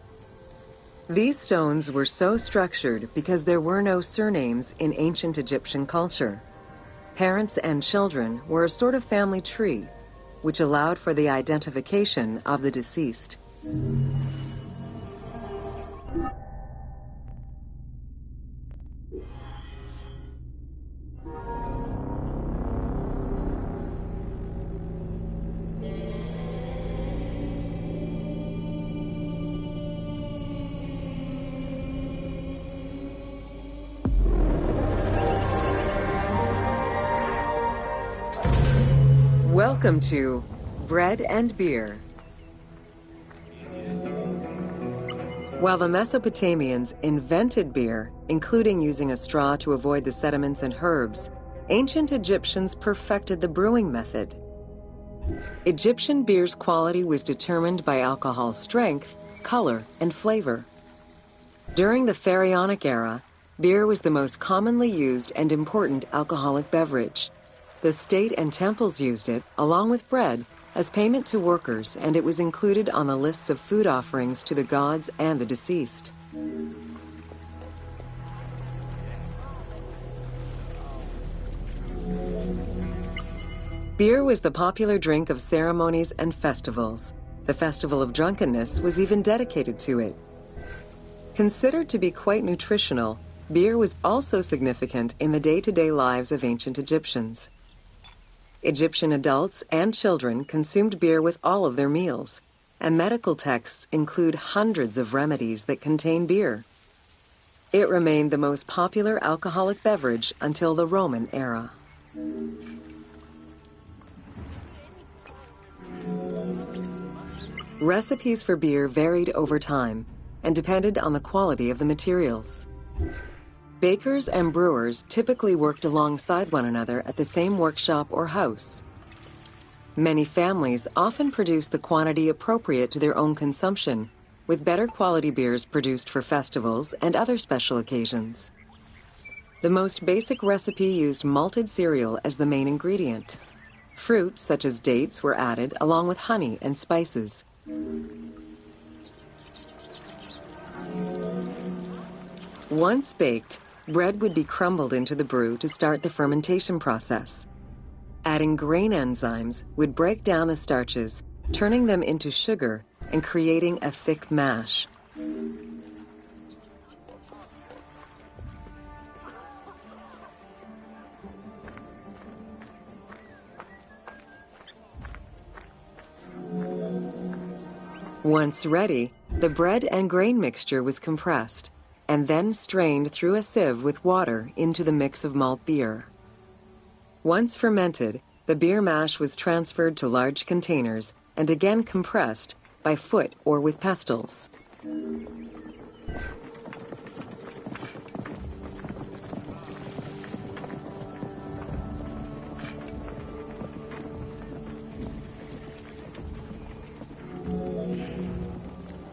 These stones were so structured because there were no surnames in ancient Egyptian culture. Parents and children were a sort of family tree, which allowed for the identification of the deceased. Welcome to Bread and Beer. While the Mesopotamians invented beer, including using a straw to avoid the sediments and herbs, ancient Egyptians perfected the brewing method. Egyptian beer's quality was determined by alcohol strength, color, and flavor. During the Pharaonic era, beer was the most commonly used and important alcoholic beverage. The state and temples used it, along with bread, as payment to workers, and it was included on the lists of food offerings to the gods and the deceased. Beer was the popular drink of ceremonies and festivals. The Festival of Drunkenness was even dedicated to it. Considered to be quite nutritional, beer was also significant in the day-to-day lives of ancient Egyptians. Egyptian adults and children consumed beer with all of their meals, and medical texts include hundreds of remedies that contain beer. It remained the most popular alcoholic beverage until the Roman era. Recipes for beer varied over time and depended on the quality of the materials. Bakers and brewers typically worked alongside one another at the same workshop or house. Many families often produced the quantity appropriate to their own consumption, with better quality beers produced for festivals and other special occasions. The most basic recipe used malted cereal as the main ingredient. Fruits such as dates were added along with honey and spices. Once baked, bread would be crumbled into the brew to start the fermentation process. Adding grain enzymes would break down the starches, turning them into sugar and creating a thick mash. Once ready, The bread and grain mixture was compressed and then strained through a sieve with water into the mix of malt beer. Once fermented, the beer mash was transferred to large containers and again compressed by foot or with pestles.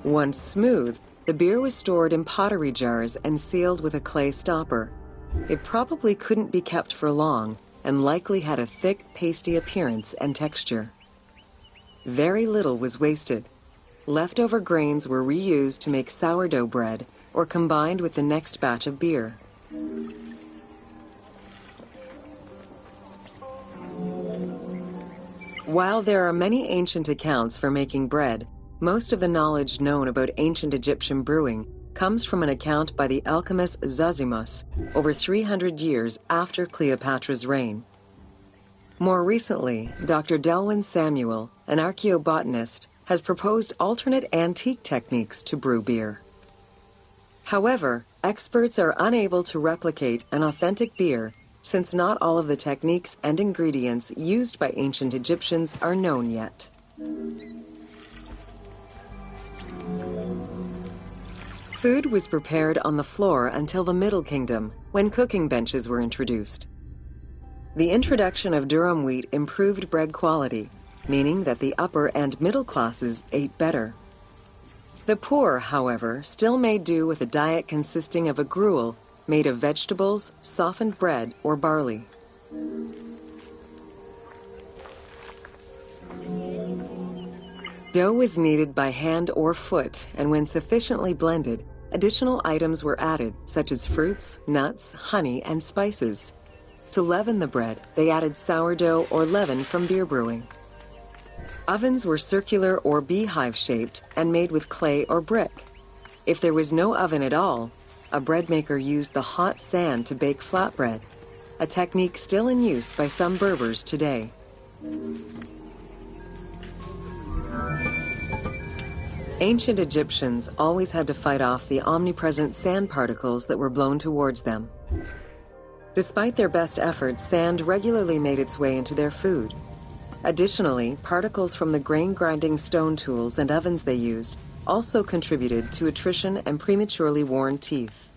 Once smooth, the beer was stored in pottery jars and sealed with a clay stopper. It probably couldn't be kept for long and likely had a thick, pasty appearance and texture. Very little was wasted. Leftover grains were reused to make sourdough bread or combined with the next batch of beer. While there are many ancient accounts for making bread, most of the knowledge known about ancient Egyptian brewing comes from an account by the alchemist Zosimus over 300 years after Cleopatra's reign. More recently, Dr. Delwyn Samuel, an archaeobotanist, has proposed alternate antique techniques to brew beer. However, experts are unable to replicate an authentic beer since not all of the techniques and ingredients used by ancient Egyptians are known yet. Food was prepared on the floor until the Middle Kingdom, when cooking benches were introduced. The introduction of durum wheat improved bread quality, meaning that the upper and middle classes ate better. The poor, however, still made do with a diet consisting of a gruel made of vegetables, softened bread, or barley. Dough was kneaded by hand or foot, and when sufficiently blended, additional items were added, such as fruits, nuts, honey, and spices. To leaven the bread, they added sourdough or leaven from beer brewing. Ovens were circular or beehive-shaped and made with clay or brick. If there was no oven at all, a bread maker used the hot sand to bake flatbread, a technique still in use by some Berbers today. Ancient Egyptians always had to fight off the omnipresent sand particles that were blown towards them. Despite their best efforts, sand regularly made its way into their food. Additionally, particles from the grain-grinding stone tools and ovens they used also contributed to attrition and prematurely worn teeth.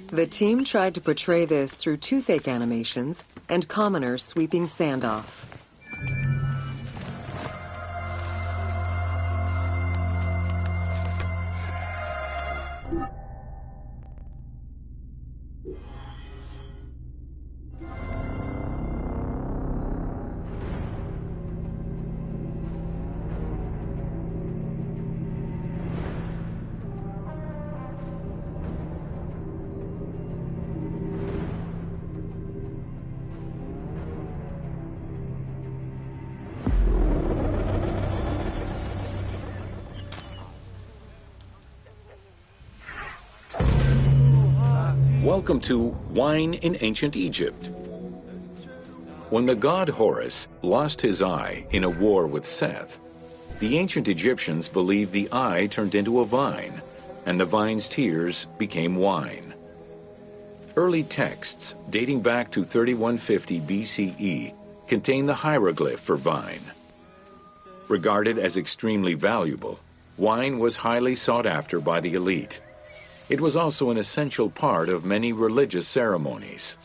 The team tried to portray this through toothache animations and commoners sweeping sand off. Welcome to Wine in Ancient Egypt. When the god Horus lost his eye in a war with Seth, the ancient Egyptians believed the eye turned into a vine, and the vine's tears became wine. Early texts, dating back to 3150 BCE, contain the hieroglyph for vine. Regarded as extremely valuable, wine was highly sought after by the elite. It was also an essential part of many religious ceremonies.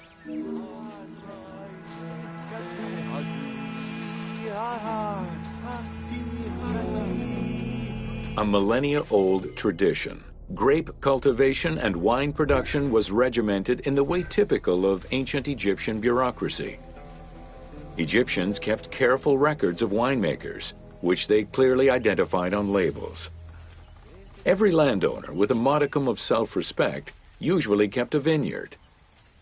A millennia-old tradition, grape cultivation and wine production was regimented in the way typical of ancient Egyptian bureaucracy. Egyptians kept careful records of winemakers, which they clearly identified on labels. Every landowner with a modicum of self-respect usually kept a vineyard.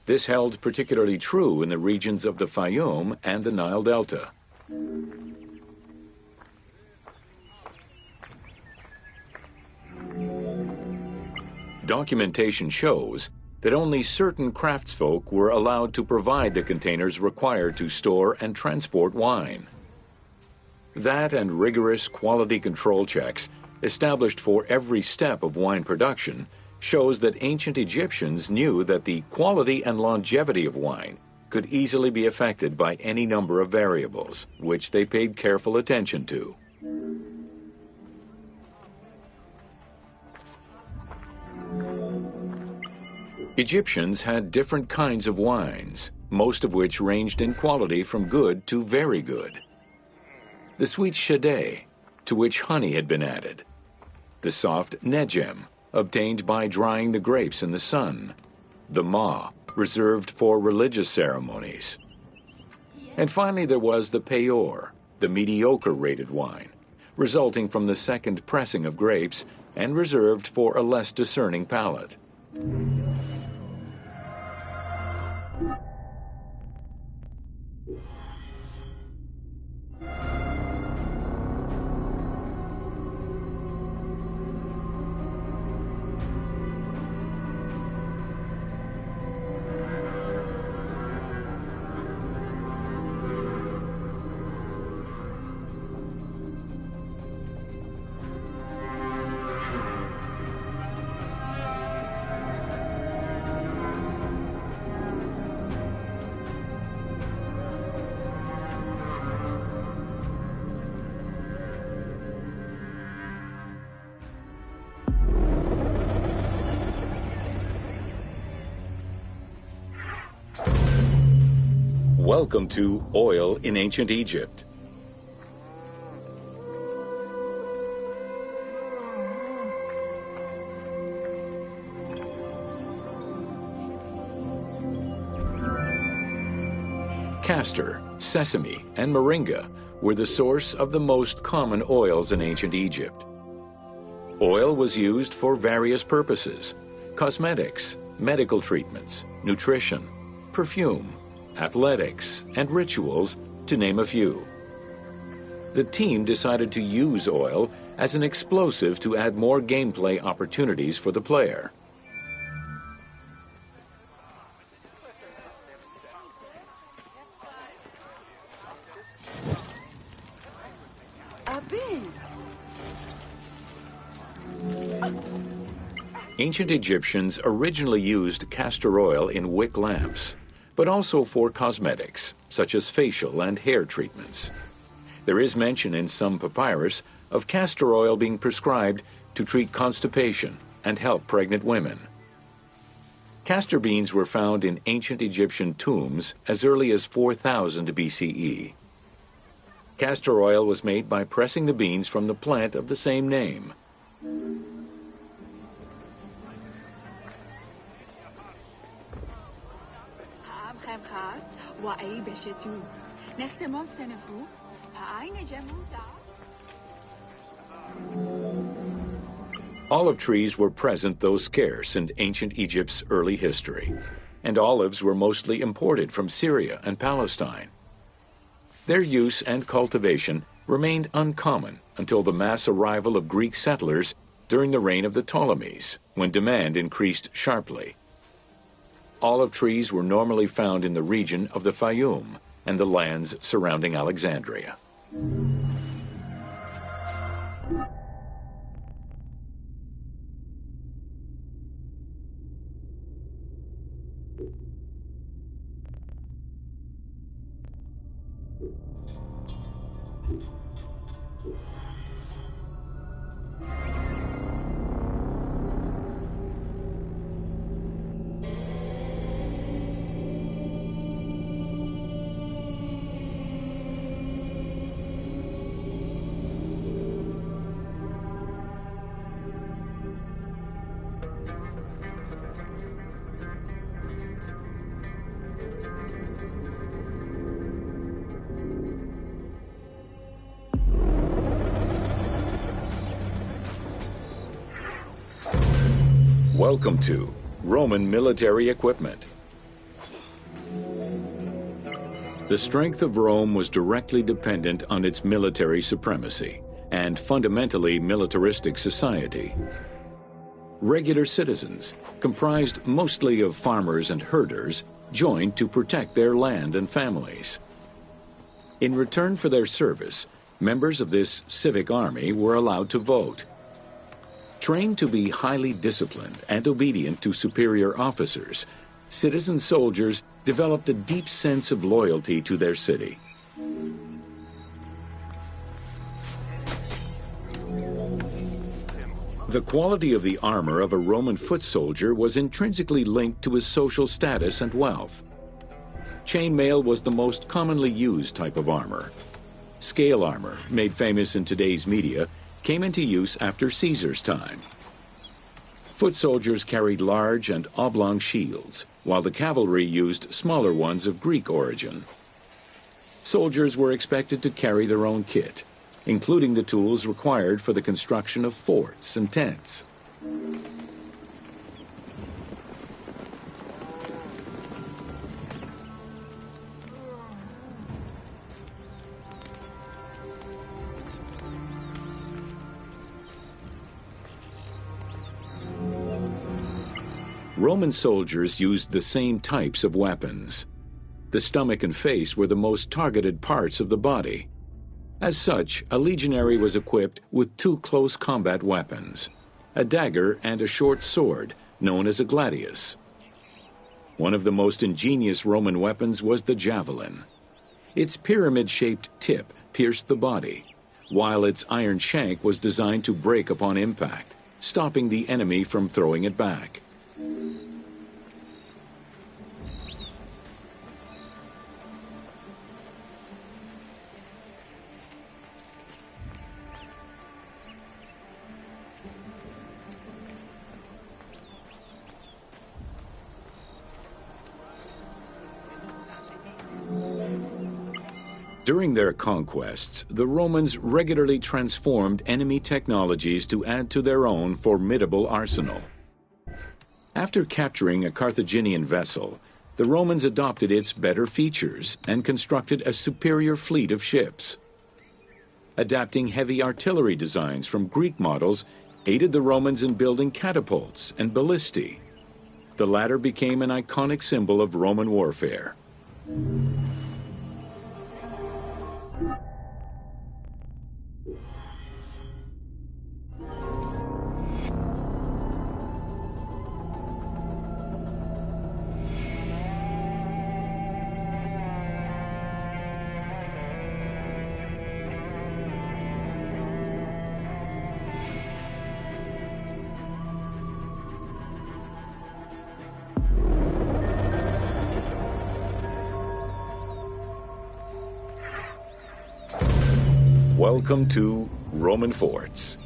This held particularly true in the regions of the Fayum and the Nile Delta. Documentation shows that only certain craftsfolk were allowed to provide the containers required to store and transport wine. That and rigorous quality control checks established for every step of wine production, shows that ancient Egyptians knew that the quality and longevity of wine could easily be affected by any number of variables, which they paid careful attention to. Egyptians had different kinds of wines, most of which ranged in quality from good to very good. The sweet shadé, to which honey had been added. The soft nejem, obtained by drying the grapes in the sun. The ma, reserved for religious ceremonies. And finally there was the peor, the mediocre-rated wine, resulting from the second pressing of grapes and reserved for a less discerning palate. Welcome to Oil in Ancient Egypt. Castor, sesame, and moringa were the source of the most common oils in ancient Egypt. Oil was used for various purposes: cosmetics, medical treatments, nutrition, perfume, athletics, and rituals, to name a few. The team decided to use oil as an explosive to add more gameplay opportunities for the player. Ancient Egyptians originally used castor oil in wick lamps, but also for cosmetics, such as facial and hair treatments. There is mention in some papyrus of castor oil being prescribed to treat constipation and help pregnant women. Castor beans were found in ancient Egyptian tombs as early as 4000 BCE. Castor oil was made by pressing the beans from the plant of the same name. Olive trees were present, though scarce, in ancient Egypt's early history, and olives were mostly imported from Syria and Palestine. Their use and cultivation remained uncommon until the mass arrival of Greek settlers during the reign of the Ptolemies, when demand increased sharply. Olive trees were normally found in the region of the Fayum and the lands surrounding Alexandria. Welcome to Roman military equipment. The strength of Rome was directly dependent on its military supremacy and fundamentally militaristic society. Regular citizens, comprised mostly of farmers and herders, joined to protect their land and families. In return for their service, members of this civic army were allowed to vote, Trained to be highly disciplined and obedient to superior officers, citizen soldiers developed a deep sense of loyalty to their city. The quality of the armor of a Roman foot soldier was intrinsically linked to his social status and wealth. Chainmail was the most commonly used type of armor. Scale armor, made famous in today's media, came into use after Caesar's time. Foot soldiers carried large and oblong shields, while the cavalry used smaller ones of Greek origin. Soldiers were expected to carry their own kit, including the tools required for the construction of forts and tents. Roman soldiers used the same types of weapons. The stomach and face were the most targeted parts of the body. As such, a legionary was equipped with two close combat weapons, a dagger and a short sword, known as a gladius. One of the most ingenious Roman weapons was the javelin. Its pyramid-shaped tip pierced the body, while its iron shank was designed to break upon impact, stopping the enemy from throwing it back. During their conquests, the Romans regularly transformed enemy technologies to add to their own formidable arsenal. After capturing a Carthaginian vessel, the Romans adopted its better features and constructed a superior fleet of ships. Adapting heavy artillery designs from Greek models aided the Romans in building catapults and ballistae. The latter became an iconic symbol of Roman warfare. Welcome to Roman forts.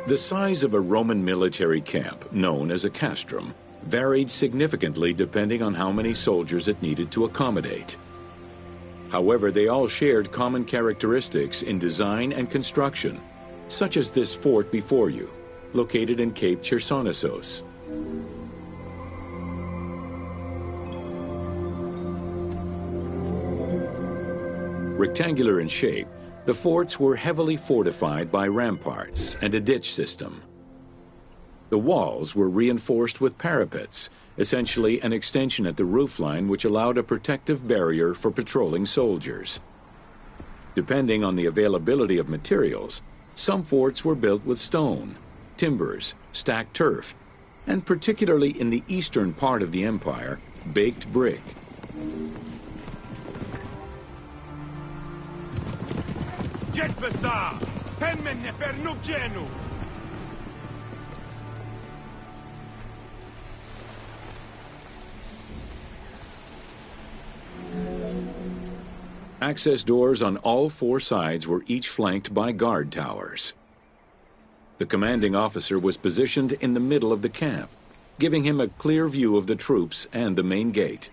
The size of a Roman military camp, known as a castrum, varied significantly depending on how many soldiers it needed to accommodate. However, they all shared common characteristics in design and construction, such as this fort before you, located in Cape Chersonesos. Rectangular in shape, the forts were heavily fortified by ramparts and a ditch system. The walls were reinforced with parapets, essentially an extension at the roofline which allowed a protective barrier for patrolling soldiers. Depending on the availability of materials, some forts were built with stone, timbers, stacked turf, and particularly in the eastern part of the empire, baked brick. Access doors on all four sides were each flanked by guard towers. The commanding officer was positioned in the middle of the camp, giving him a clear view of the troops and the main gate.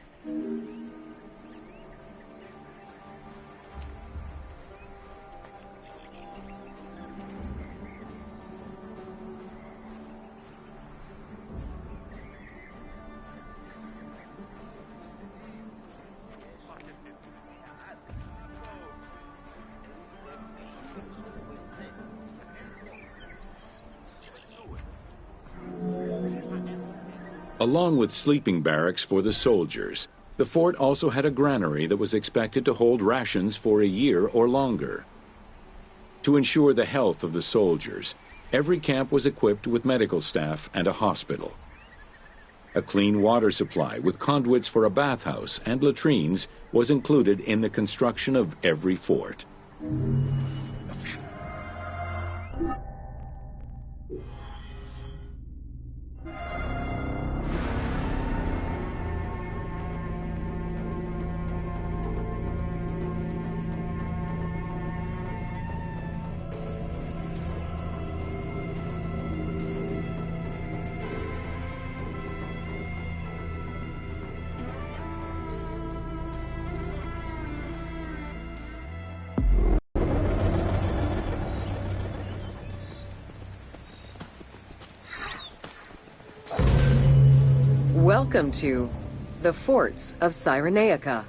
Along with sleeping barracks for the soldiers, The fort also had a granary that was expected to hold rations for a year or longer. To ensure the health of the soldiers, every camp was equipped with medical staff and a hospital. A clean water supply with conduits for a bathhouse and latrines was included in the construction of every fort. Welcome to the Forts of Cyrenaica.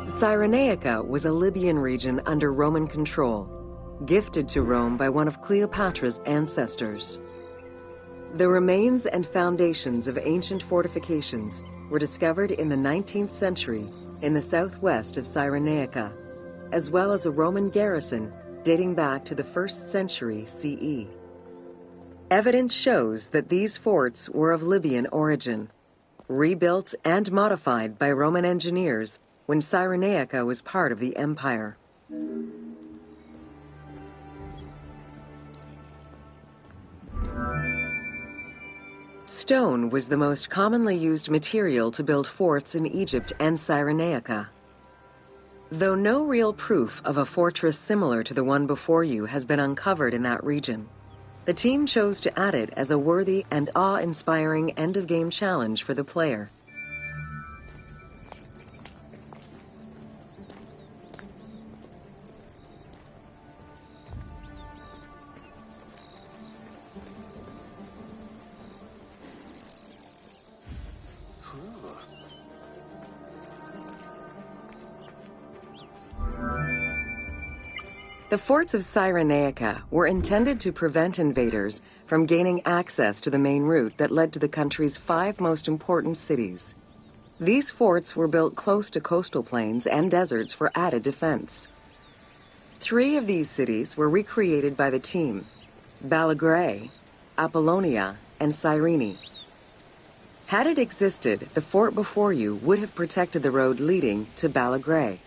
Cyrenaica was a Libyan region under Roman control, gifted to Rome by one of Cleopatra's ancestors. The remains and foundations of ancient fortifications were discovered in the 19th century in the southwest of Cyrenaica, as well as a Roman garrison dating back to the 1st century CE. Evidence shows that these forts were of Libyan origin, rebuilt and modified by Roman engineers when Cyrenaica was part of the empire. Stone was the most commonly used material to build forts in Egypt and Cyrenaica. Though no real proof of a fortress similar to the one before you has been uncovered in that region, the team chose to add it as a worthy and awe-inspiring end-of-game challenge for the player. The forts of Cyrenaica were intended to prevent invaders from gaining access to the main route that led to the country's 5 most important cities. These forts were built close to coastal plains and deserts for added defense. 3 of these cities were recreated by the team: Balagrae, Apollonia, and Cyrene. Had it existed, the fort before you would have protected the road leading to Balagrae.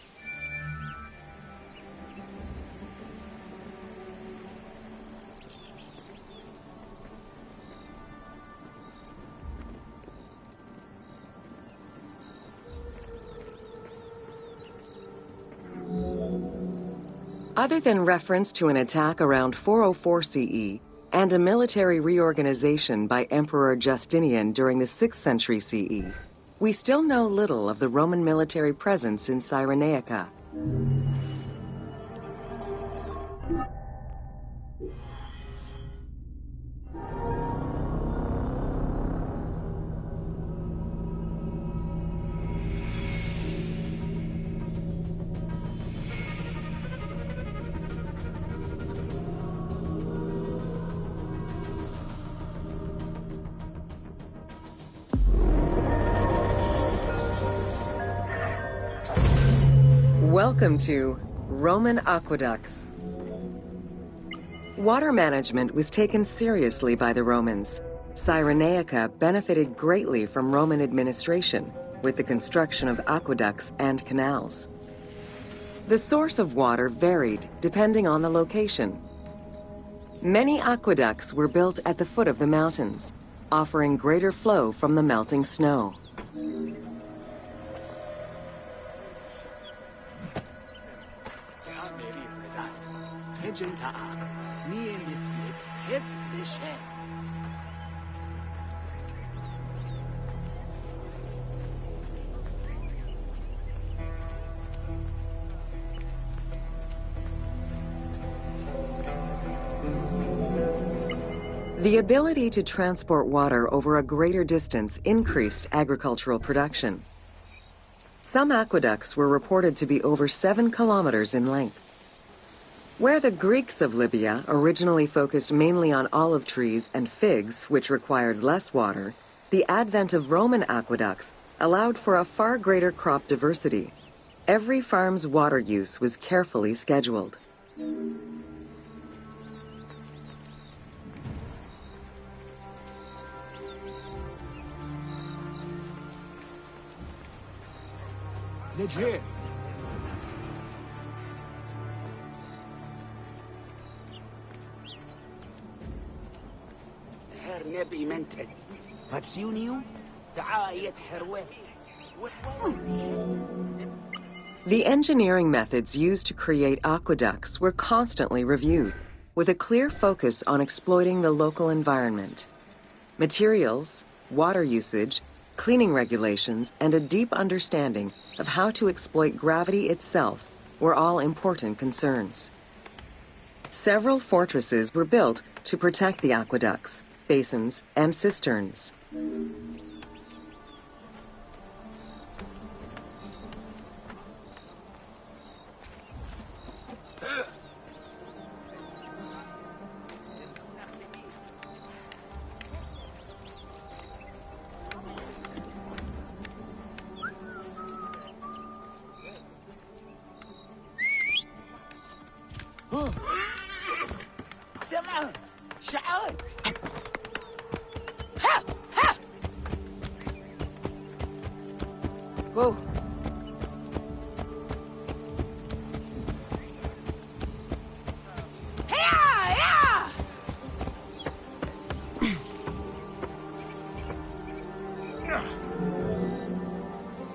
Other than reference to an attack around 404 CE and a military reorganization by Emperor Justinian during the 6th century CE, we still know little of the Roman military presence in Cyrenaica. Welcome to Roman aqueducts. Water management was taken seriously by the Romans. Cyrenaica benefited greatly from Roman administration with the construction of aqueducts and canals. The source of water varied depending on the location. Many aqueducts were built at the foot of the mountains, offering greater flow from the melting snow. The ability to transport water over a greater distance increased agricultural production. Some aqueducts were reported to be over 7 kilometers in length. Where the Greeks of Libya originally focused mainly on olive trees and figs, which required less water, the advent of Roman aqueducts allowed for a far greater crop diversity. Every farm's water use was carefully scheduled. لجهة هر نبي منتد فاتسيونيو تعاية حروف. The engineering methods used to create aqueducts were constantly reviewed, with a clear focus on exploiting the local environment. Materials, water usage, cleaning regulations, and a deep understanding of how to exploit gravity itself were all important concerns. Several fortresses were built to protect the aqueducts, basins, and cisterns. سمعة شعرت. Whoa.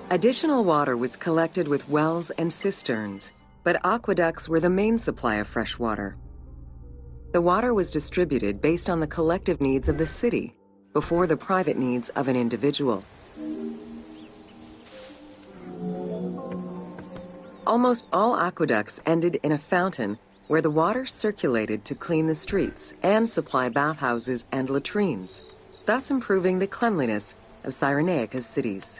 Additional water was collected with wells and cisterns, but aqueducts were the main supply of fresh water. The water was distributed based on the collective needs of the city, before the private needs of an individual. Almost all aqueducts ended in a fountain where the water circulated to clean the streets and supply bathhouses and latrines, thus improving the cleanliness of Cyrenaica's cities.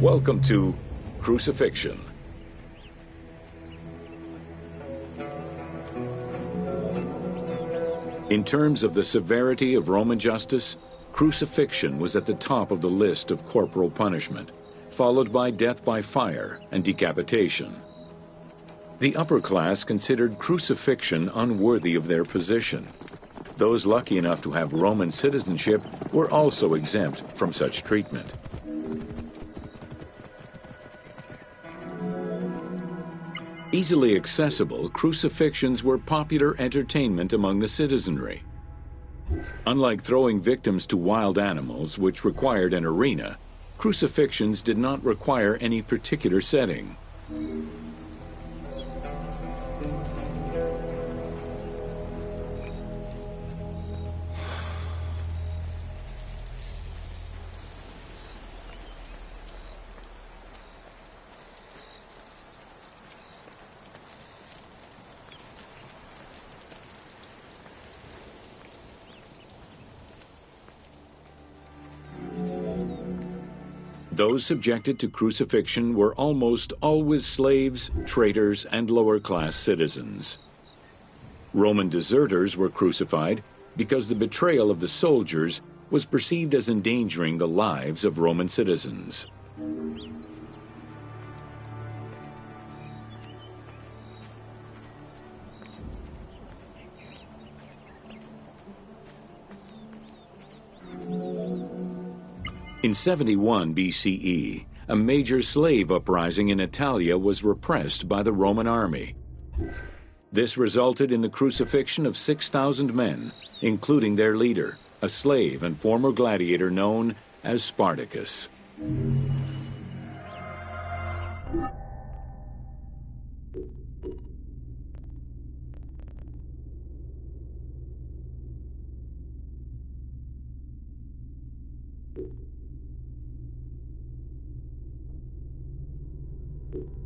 Welcome to Crucifixion. In terms of the severity of Roman justice, crucifixion was at the top of the list of corporal punishment, followed by death by fire and decapitation. The upper class considered crucifixion unworthy of their position. Those lucky enough to have Roman citizenship were also exempt from such treatment. Easily accessible, crucifixions were popular entertainment among the citizenry. Unlike throwing victims to wild animals, which required an arena, crucifixions did not require any particular setting. Those subjected to crucifixion were almost always slaves, traitors, and lower-class citizens. Roman deserters were crucified because the betrayal of the soldiers was perceived as endangering the lives of Roman citizens. In 71 BCE, a major slave uprising in Italia was repressed by the Roman army. This resulted in the crucifixion of 6,000 men, including their leader, a slave and former gladiator known as Spartacus. You